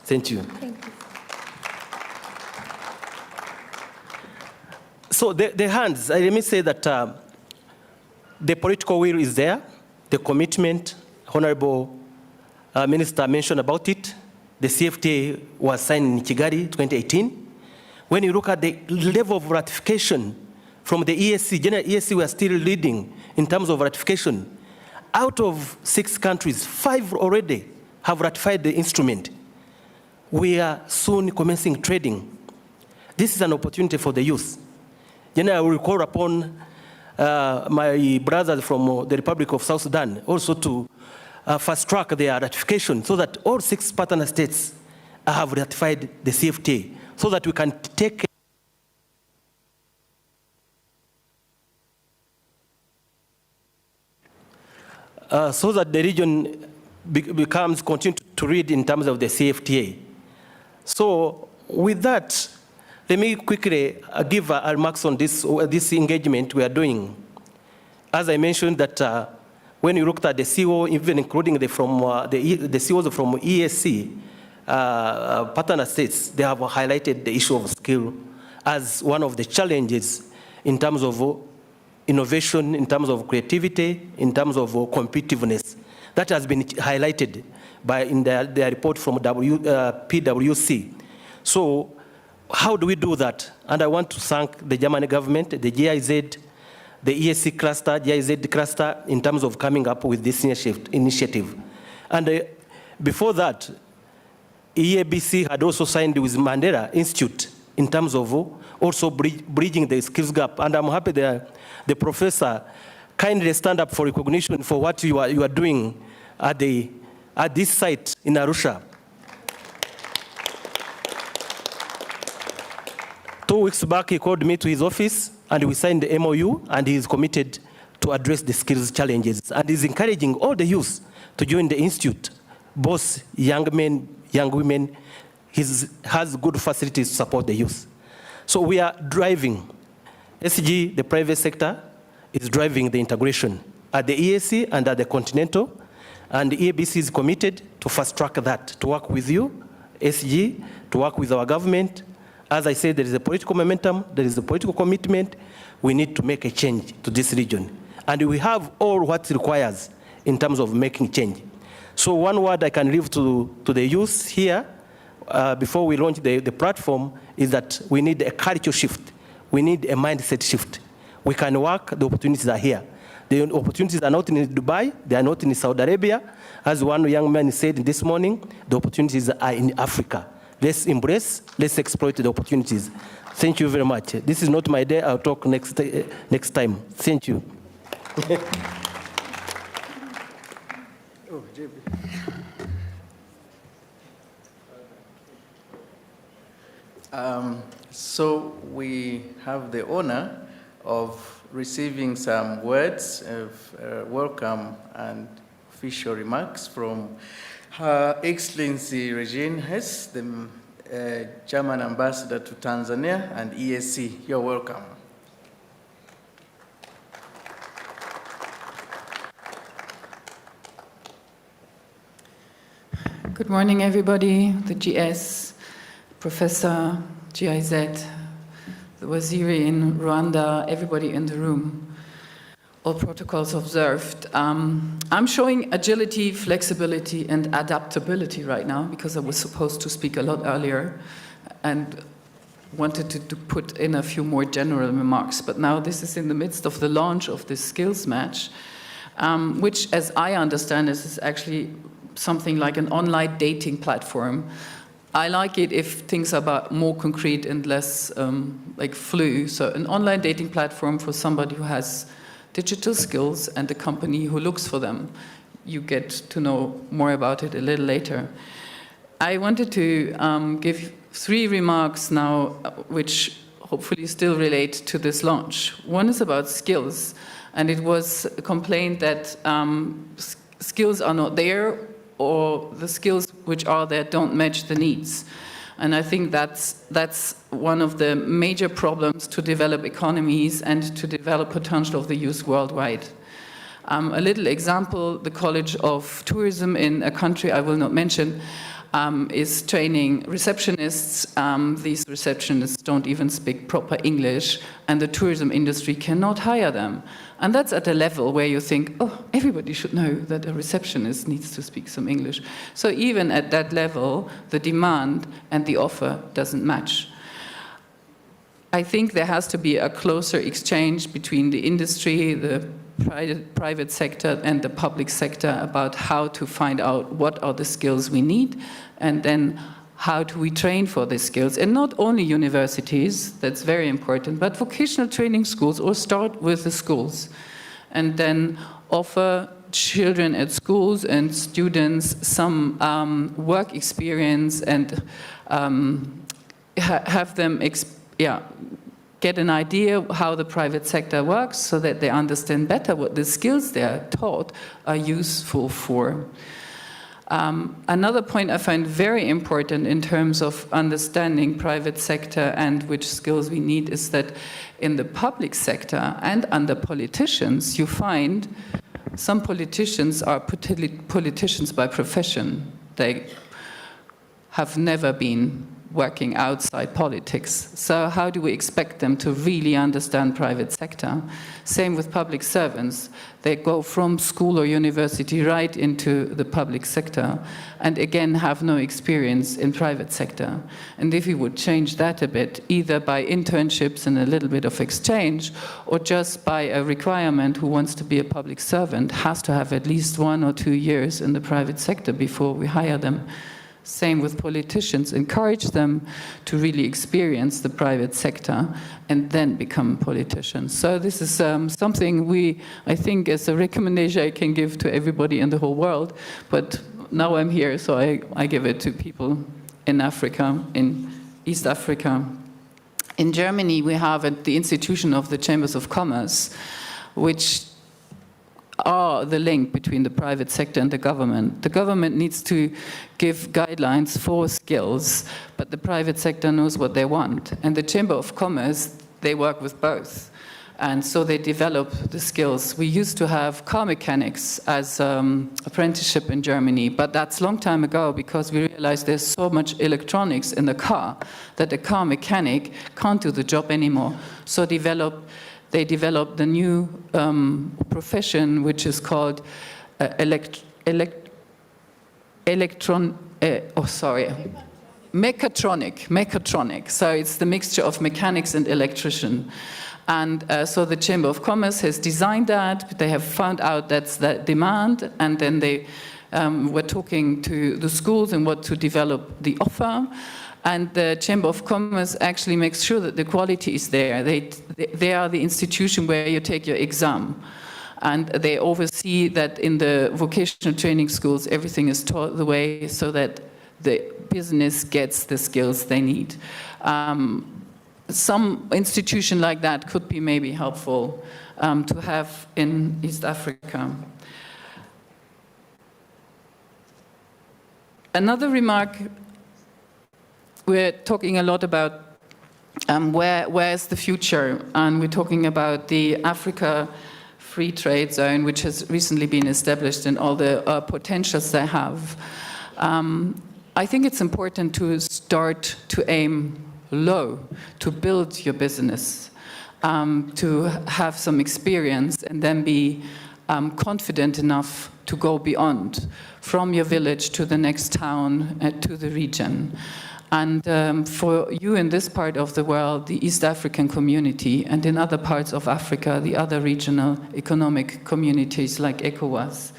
Thank you. Thank you. So the hands, let me say that the political will is there, the commitment, Honorable Minister mentioned about it. The CFTA was signed in Kigali 2018. When you look at the level of ratification from the ESC, general ESC were still leading in terms of ratification. Out of 6 countries, 5 already have ratified the instrument. We are soon commencing trading. This is an opportunity for the youth. I will call upon my brothers from the Republic of South Sudan also to fast track their ratification so that all 6 partner states have ratified the CFTA so that we can take so that the region continue to read in terms of the CFTA. So with that, let me quickly give remarks on this engagement we are doing. As I mentioned that when you looked at the CO, even including the COs from ESC partner states, they have highlighted the issue of skill as one of the challenges in terms of innovation, in terms of creativity, in terms of competitiveness. That has been highlighted in their report from PwC. So how do we do that? And I want to thank the German government, the GIZ, the ESC cluster, GIZ cluster, in terms of coming up with this initiative. And before that, EABC had also signed with Mandela Institute in terms of also bridging the skills gap. And I'm happy that the professor kindly stand up for recognition for what you are doing at this site in Arusha. 2 weeks back, he called me to his office, and we signed the MOU, and he is committed to address the skills challenges. And he's encouraging all the youth to join the institute, both young men, young women. He has good facilities to support the youth. So we are driving. SG, the private sector, is driving the integration at the ESC and at the Continental. And the EABC is committed to fast track that, to work with you, SG, to work with our government. As I said, there is a political momentum, there is a political commitment. We need to make a change to this region. And we have all what it requires. in terms of making change. So one word I can leave to the youth here before we launch the platform is that we need a culture shift. We need a mindset shift. We can work, the opportunities are here. The opportunities are not in Dubai, they are not in Saudi Arabia. As one young man said this morning, the opportunities are in Africa. Let's embrace, let's exploit the opportunities. Thank you very much. This is not my day, I'll talk next time. Thank you. So we have the honor of receiving some words of welcome and official remarks from Her Excellency Regine Hess, the German Ambassador to Tanzania and ESC. You're welcome. Good morning, everybody. The GS, Professor, GIZ, the Waziri in Rwanda, everybody in the room, all protocols observed. I'm showing agility, flexibility, and adaptability right now because I was supposed to speak a lot earlier and wanted to put in a few more general remarks. But now this is in the midst of the launch of this skills match, which, as I understand, is actually something like an online dating platform. I like it if things are more concrete and less like flu. So an online dating platform for somebody who has digital skills and a company who looks for them. You get to know more about it a little later. I wanted to give 3 remarks now, which hopefully still relate to this launch. One is about skills, and it was complained that skills are not there, or the skills which are there don't match the needs. And I think that's one of the major problems to develop economies and to develop potential of the youth worldwide. A little example, the College of Tourism in a country I will not mention is training receptionists. These receptionists don't even speak proper English, and the tourism industry cannot hire them. And that's at a level where you think, oh, everybody should know that a receptionist needs to speak some English. So even at that level, the demand and the offer doesn't match. I think there has to be a closer exchange between the industry, the private sector and the public sector about how to find out what are the skills we need, and then how do we train for these skills. And not only universities, that's very important, but vocational training schools, or start with the schools, and then offer children at schools and students some work experience and have them get an idea how the private sector works so that they understand better what the skills they are taught are useful for. Another point I find very important in terms of understanding private sector and which skills we need is that in the public sector and under politicians, you find some politicians are politicians by profession. They have never been working outside politics. So how do we expect them to really understand private sector? Same with public servants. They go from school or university right into the public sector and again have no experience in private sector. And if we would change that a bit, either by internships and a little bit of exchange, or just by a requirement who wants to be a public servant has to have at least 1 or 2 years in the private sector before we hire them. Same with politicians, encourage them to really experience the private sector and then become politicians. So this is something I think is a recommendation I can give to everybody in the whole world, but now I'm here, so I give it to people in Africa, in East Africa. In Germany, we have the institution of the Chambers of Commerce, which are the link between the private sector and the government. The government needs to give guidelines for skills, but the private sector knows what they want. And the Chamber of Commerce, they work with both. And so they develop the skills. We used to have car mechanics as apprenticeship in Germany, but that's a long time ago because we realized there's so much electronics in the car that the car mechanic can't do the job anymore. So they developed the new profession, which is called mechatronic. So it's the mixture of mechanics and electrician. And so the Chamber of Commerce has designed that. They have found out that's the demand, and then they were talking to the schools and what to develop the offer. And the Chamber of Commerce actually makes sure that the quality is there. They are the institution where you take your exam. And they oversee that in the vocational training schools, everything is taught the way so that the business gets the skills they need. Some institution like that could be maybe helpful to have in East Africa. Another remark, we're talking a lot about where's the future, and we're talking about the Africa Free Trade Zone, which has recently been established, and all the potentials they have. I think it's important to start to aim low, to build your business, to have some experience, and then be confident enough to go beyond, from your village to the next town, to the region. And for you in this part of the world, the East African community, and in other parts of Africa, the other regional economic communities like ECOWAS,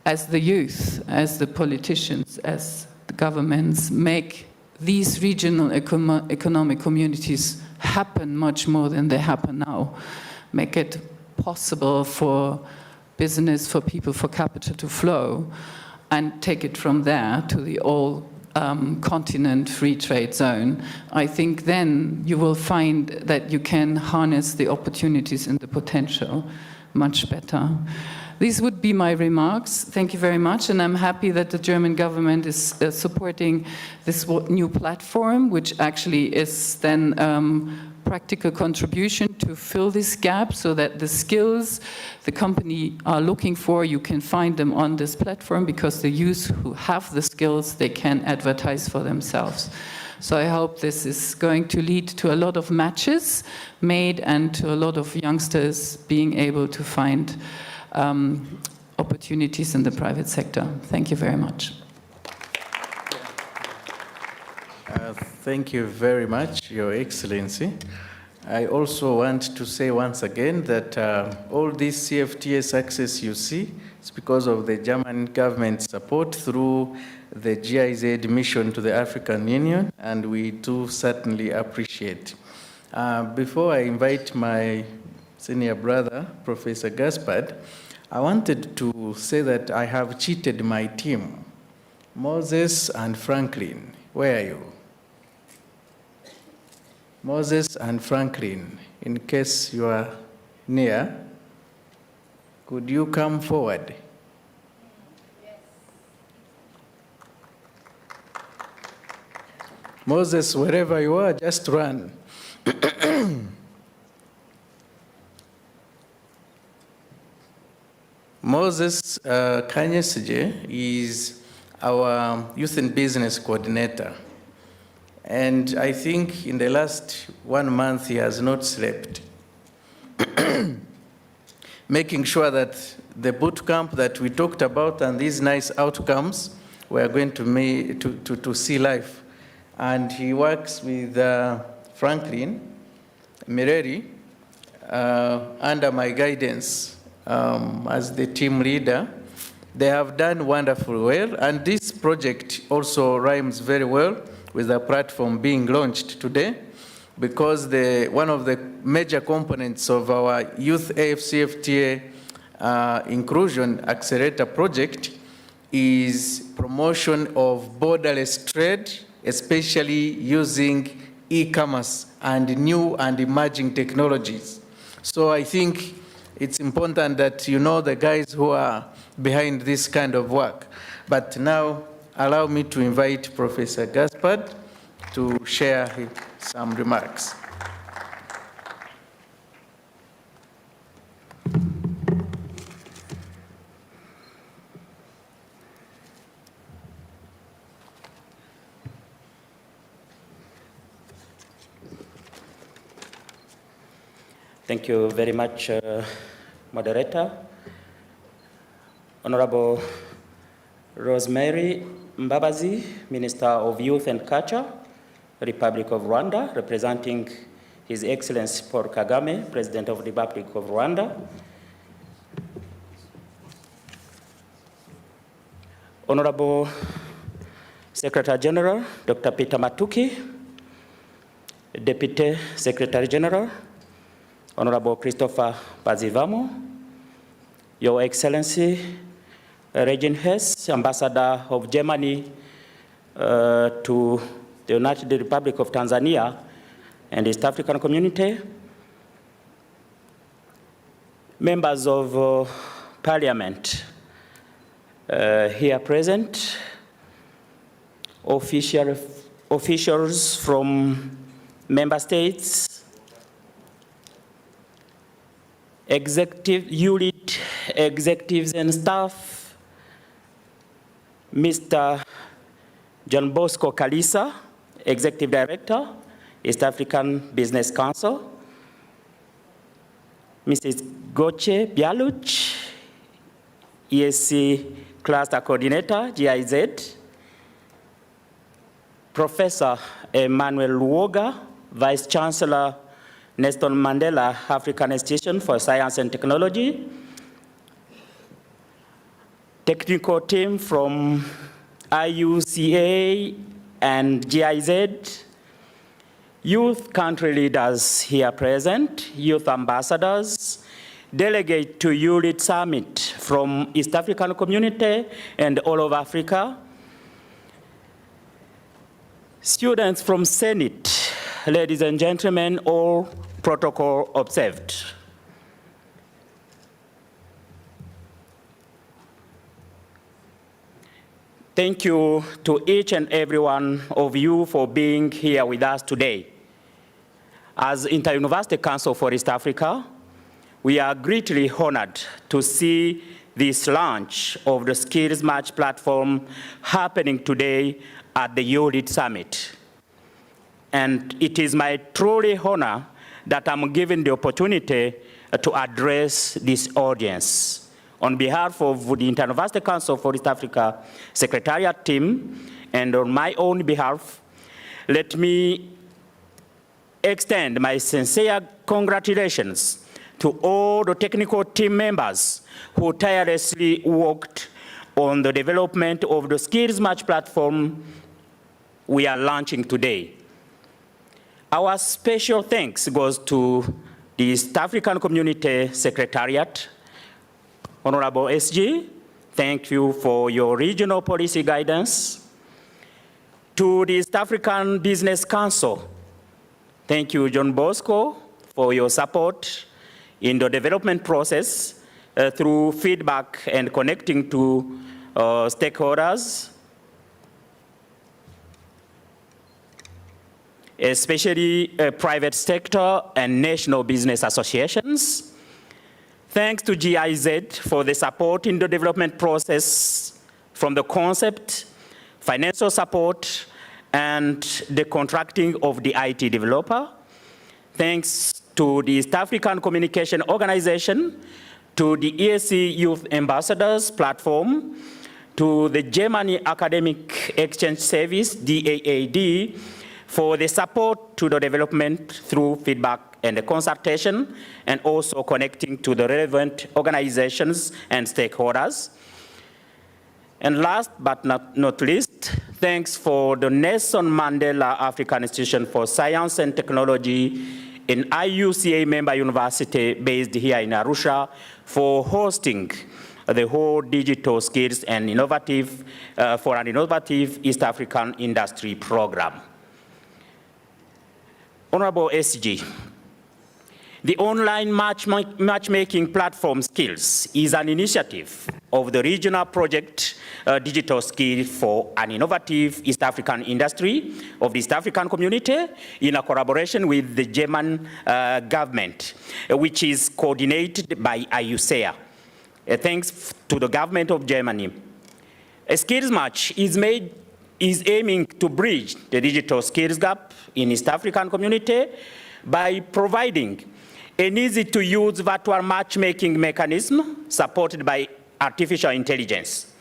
as the youth, as the politicians, as the governments, make these regional economic communities happen much more than they happen now. Make it possible for business, for people, for capital to flow, and take it from there to the all-continent free trade zone. I think then you will find that you can harness the opportunities and the potential much better. These would be my remarks. Thank you very much, and I'm happy that the German government is supporting this new platform, which actually is then practical contribution to fill this gap, so that the skills the company are looking for, you can find them on this platform, because the youth who have the skills, they can advertise for themselves. So I hope this is going to lead to a lot of matches made, and to a lot of youngsters being able to find opportunities in the private sector. Thank you very much. Thank you very much, Your Excellency. I also want to say once again that all this CFTA success you see is because of the German government support through the GIZ mission to the African Union, and we do certainly appreciate. Before I invite my senior brother, Professor Gaspard, I wanted to say that I have cheated my team. Moses and Franklin, where are you? Moses and Franklin, in case you are near, could you come forward? Yes. Moses, wherever you are, just run. Moses Kanyesije is our Youth and Business Coordinator. And I think in the last 1 month, he has not slept. Making sure that the boot camp that we talked about and these nice outcomes, we are going to see life. And he works with Franklin Mireri under my guidance as the team leader. They have done wonderfully well, and this project also rhymes very well with the platform being launched today, because one of the major components of our Youth AFCFTA Inclusion Accelerator project is promotion of borderless trade, especially using e-commerce and new and emerging technologies. So I think it's important that you know the guys who are behind this kind of work. But now, allow me to invite Professor Gaspard to share some remarks. Thank you very much, moderator. Honorable Rosemary Mbabazi, Minister of Youth and Culture, Republic of Rwanda, representing His Excellency Paul Kagame, President of the Republic of Rwanda. Honorable Secretary General, Dr. Peter Mathuki, Deputy Secretary General, Honorable Christopher Bazivamo, Your Excellency, Regin Hess, Ambassador of Germany to the United Republic of Tanzania and East African Community, members of Parliament here present, officials from member states, YouLead executives and staff, Mr. John Bosco Kalisa, Executive Director, East African Business Council, Mrs. Goche Bialuch, ESC Cluster Coordinator, GIZ, Professor Emmanuel Luoga, Vice Chancellor, Nelson Mandela African Institution for Science and Technology, technical team from IUCA and GIZ, youth country leaders here present, youth ambassadors, delegate to YouLead Summit from East African Community and all of Africa, students from Senate, ladies and gentlemen, all protocol observed. Thank you to each and every one of you for being here with us today. As Inter-University Council for East Africa, we are greatly honored to see this launch of the Skills Match platform happening today at the YouLead Summit. And it is my truly honor that I'm given the opportunity to address this audience. On behalf of the Inter-University Council for East Africa Secretariat team, and on my own behalf, let me extend my sincere congratulations to all the technical team members who tirelessly worked on the development of the Skills Match platform we are launching today. Our special thanks goes to the East African Community Secretariat. Honorable SG, thank you for your regional policy guidance. To the East African Business Council, thank you, John Bosco, for your support in the development process through feedback and connecting to stakeholders, especially private sector and national business associations. Thanks to GIZ for the support in the development process from the concept, financial support, and the contracting of the IT developer. Thanks to the East African Communication Organization, to the ESC Youth Ambassadors Platform, to the Germany Academic Exchange Service, DAAD, for the support to the development through feedback and the consultation, and also connecting to the relevant organizations and stakeholders. And last but not least, thanks for the Nelson Mandela African Institution for Science and Technology in IUCA member university based here in Arusha for hosting the whole digital skills and innovative, for an innovative East African industry program. Honorable SG, the online matchmaking platform Skills is an initiative of the regional project Digital Skill for an Innovative East African Industry of the East African Community in a collaboration with the German government, which is coordinated by IUCA. Thanks to the government of Germany. A skills match is aiming to bridge the digital skills gap in East African community by providing an easy-to-use virtual matchmaking mechanism supported by artificial intelligence.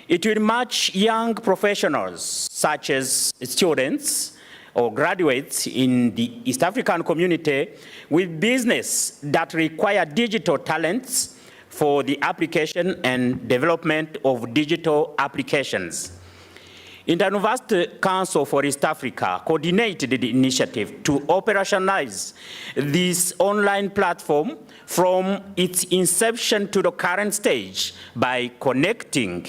It will match young professionals, such as students or graduates in the East African community, with business that require digital talents for the application and development of digital applications. Inter-University Council for East Africa coordinated the initiative to operationalize this online platform from its inception to the current stage by connecting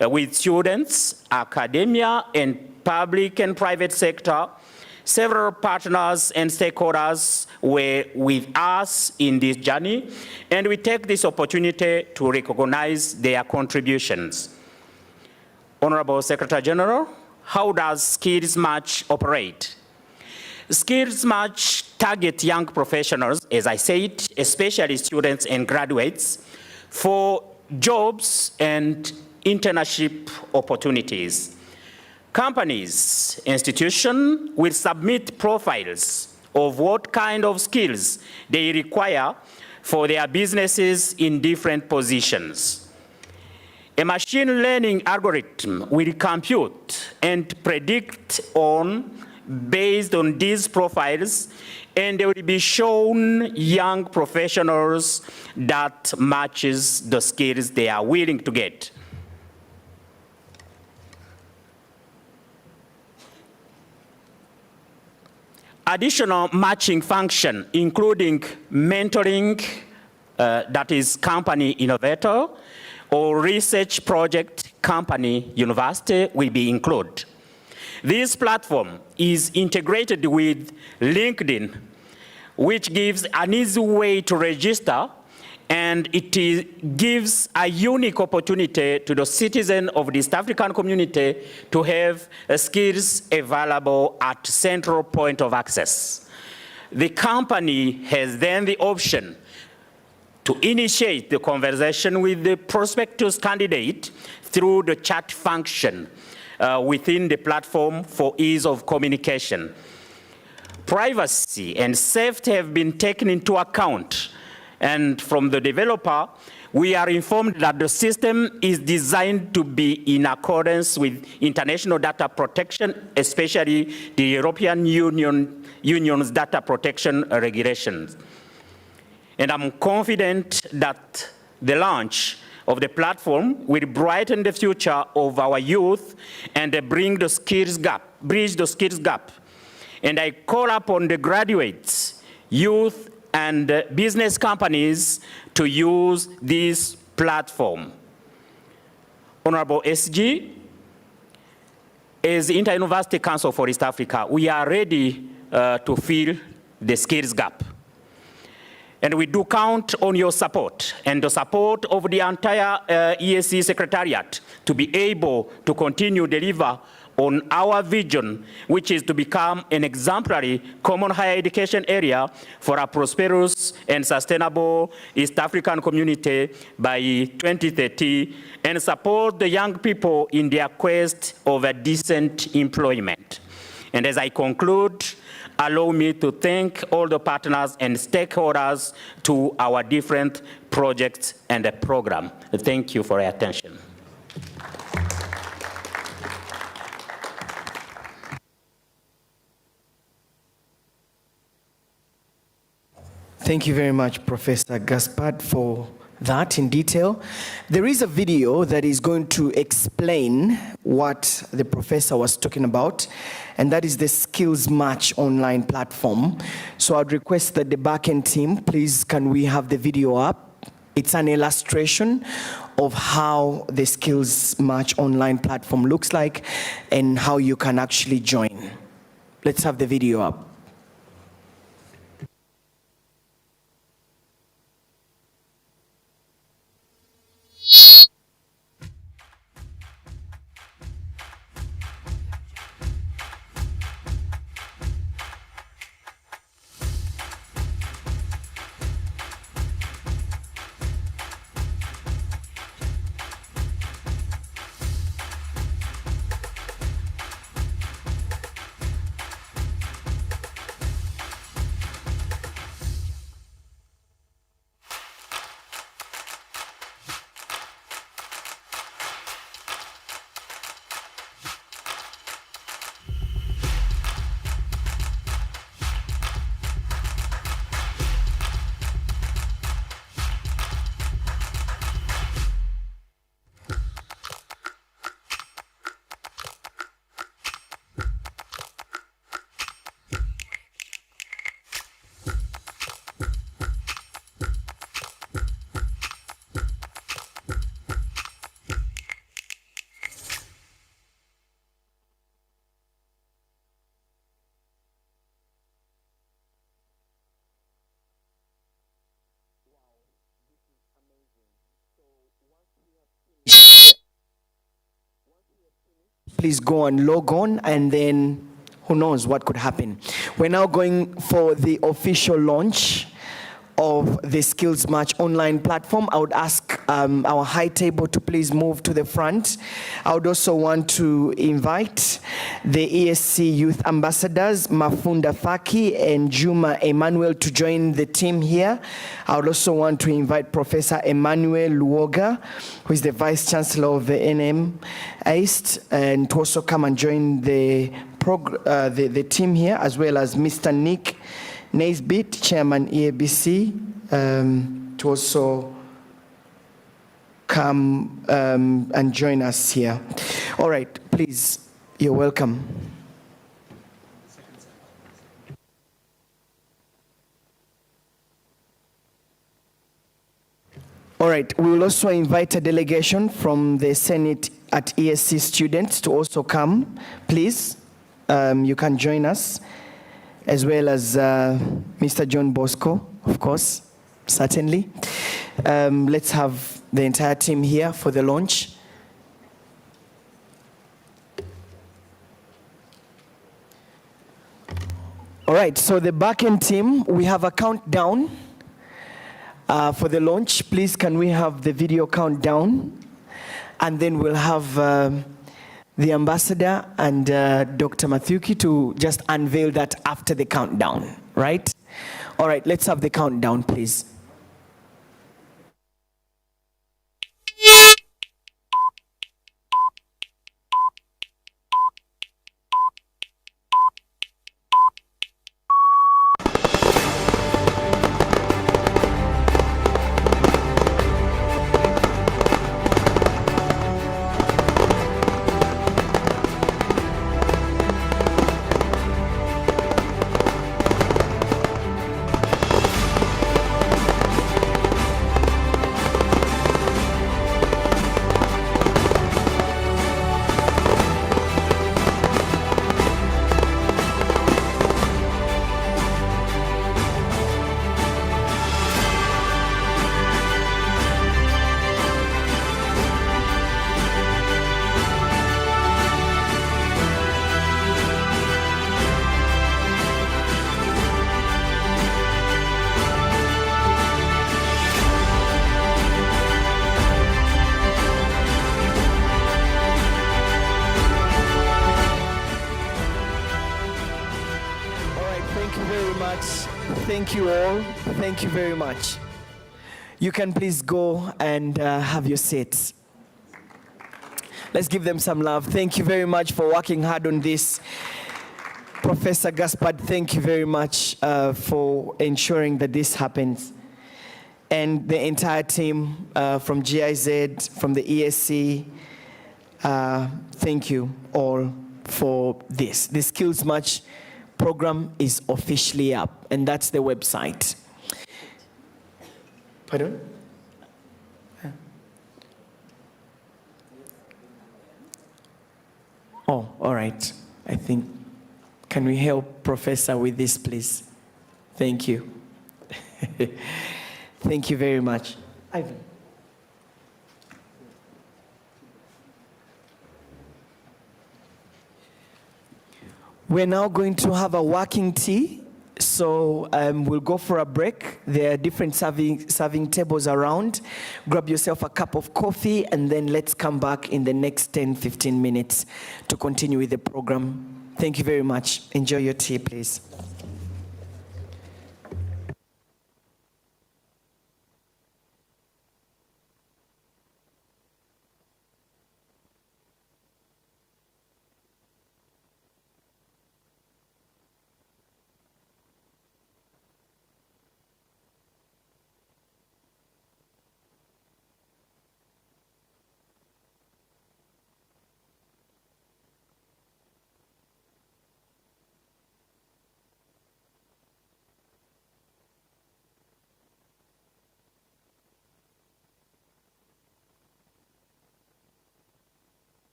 with students, academia, and public and private sector. Several partners and stakeholders were with us in this journey, and we take this opportunity to recognize their contributions. Honorable Secretary General, how does Skills Match operate? Skills Match target young professionals, as I said, especially students and graduates, for jobs and internship opportunities. Companies, institutions will submit profiles of what kind of skills they require for their businesses in different positions. A machine learning algorithm will compute and predict based on these profiles, and they will be shown young professionals that matches the skills they are willing to get. Additional matching function, including mentoring, that is company innovator, or research project company university will be included. This platform is integrated with LinkedIn, which gives an easy way to register, and it gives a unique opportunity to the citizen of the East African community to have skills available at central point of access. The company has then the option to initiate the conversation with the prospectus candidate through the chat function within the platform for ease of communication. Privacy and safety have been taken into account, and from the developer, we are informed that the system is designed to be in accordance with international data protection, especially the European Union's data protection regulations. And I'm confident that the launch of the platform will brighten the future of our youth and bridge the skills gap. And I call upon the graduates, youth, and business companies to use this platform. Honorable SG, as the Inter-University Council for East Africa, we are ready to fill the skills gap. And we do count on your support and the support of the entire ESC Secretariat to be able to continue deliver on our vision, which is to become an exemplary common higher education area for a prosperous and sustainable East African community by 2030, and support the young people in their quest of a decent employment. And as I conclude, allow me to thank all the partners and stakeholders to our different projects and the program. Thank you for your attention. Thank you very much, Professor Gaspard, for that in detail. There is a video that is going to explain what the professor was talking about, and that is the Skills Match online platform. So I'd request that the backend team, please, can we have the video up? It's an illustration of how the Skills Match online platform looks like and how you can actually join. Let's have the video up. please go and log on, and then who knows what could happen. We're now going for the official launch of the Skills Match online platform. I would ask our high table to please move to the front. I would also want to invite the ESC Youth Ambassadors, Mafunda Faki and Juma Emmanuel, to join the team here. I would also want to invite Professor Emmanuel Luoga, who is the Vice Chancellor of the NM East, and to also come and join the team here, as well as Mr. Nick Naisbitt, Chairman EABC, to also come and join us here. All right, please, you're welcome. All right, we will also invite a delegation from the Senate at ESC students to also come. Please, you can join us, as well as Mr. John Bosco, of course, certainly. Let's have the entire team here for the launch. All right, so the backend team, we have a countdown for the launch. Please, can we have the video countdown? And then we'll have the ambassador and Dr. Mathuki to just unveil that after the countdown, right? All right, let's have the countdown, please. Thank you all. Thank you very much. You can please go and have your seats. Let's give them some love. Thank you very much for working hard on this. Professor Gaspard, thank you very much for ensuring that this happens. And the entire team from GIZ, from the ESC, thank you all for this. The Skills Match program is officially up, and that's the website. Pardon? Oh, all right. I think, can we help Professor with this, please? Thank you. Thank you very much. Ivan. We're now going to have a working tea. So we'll go for a break. There are different serving tables around. Grab yourself a cup of coffee, and then let's come back in the next 10-15 minutes to continue with the program. Thank you very much. Enjoy your tea, please.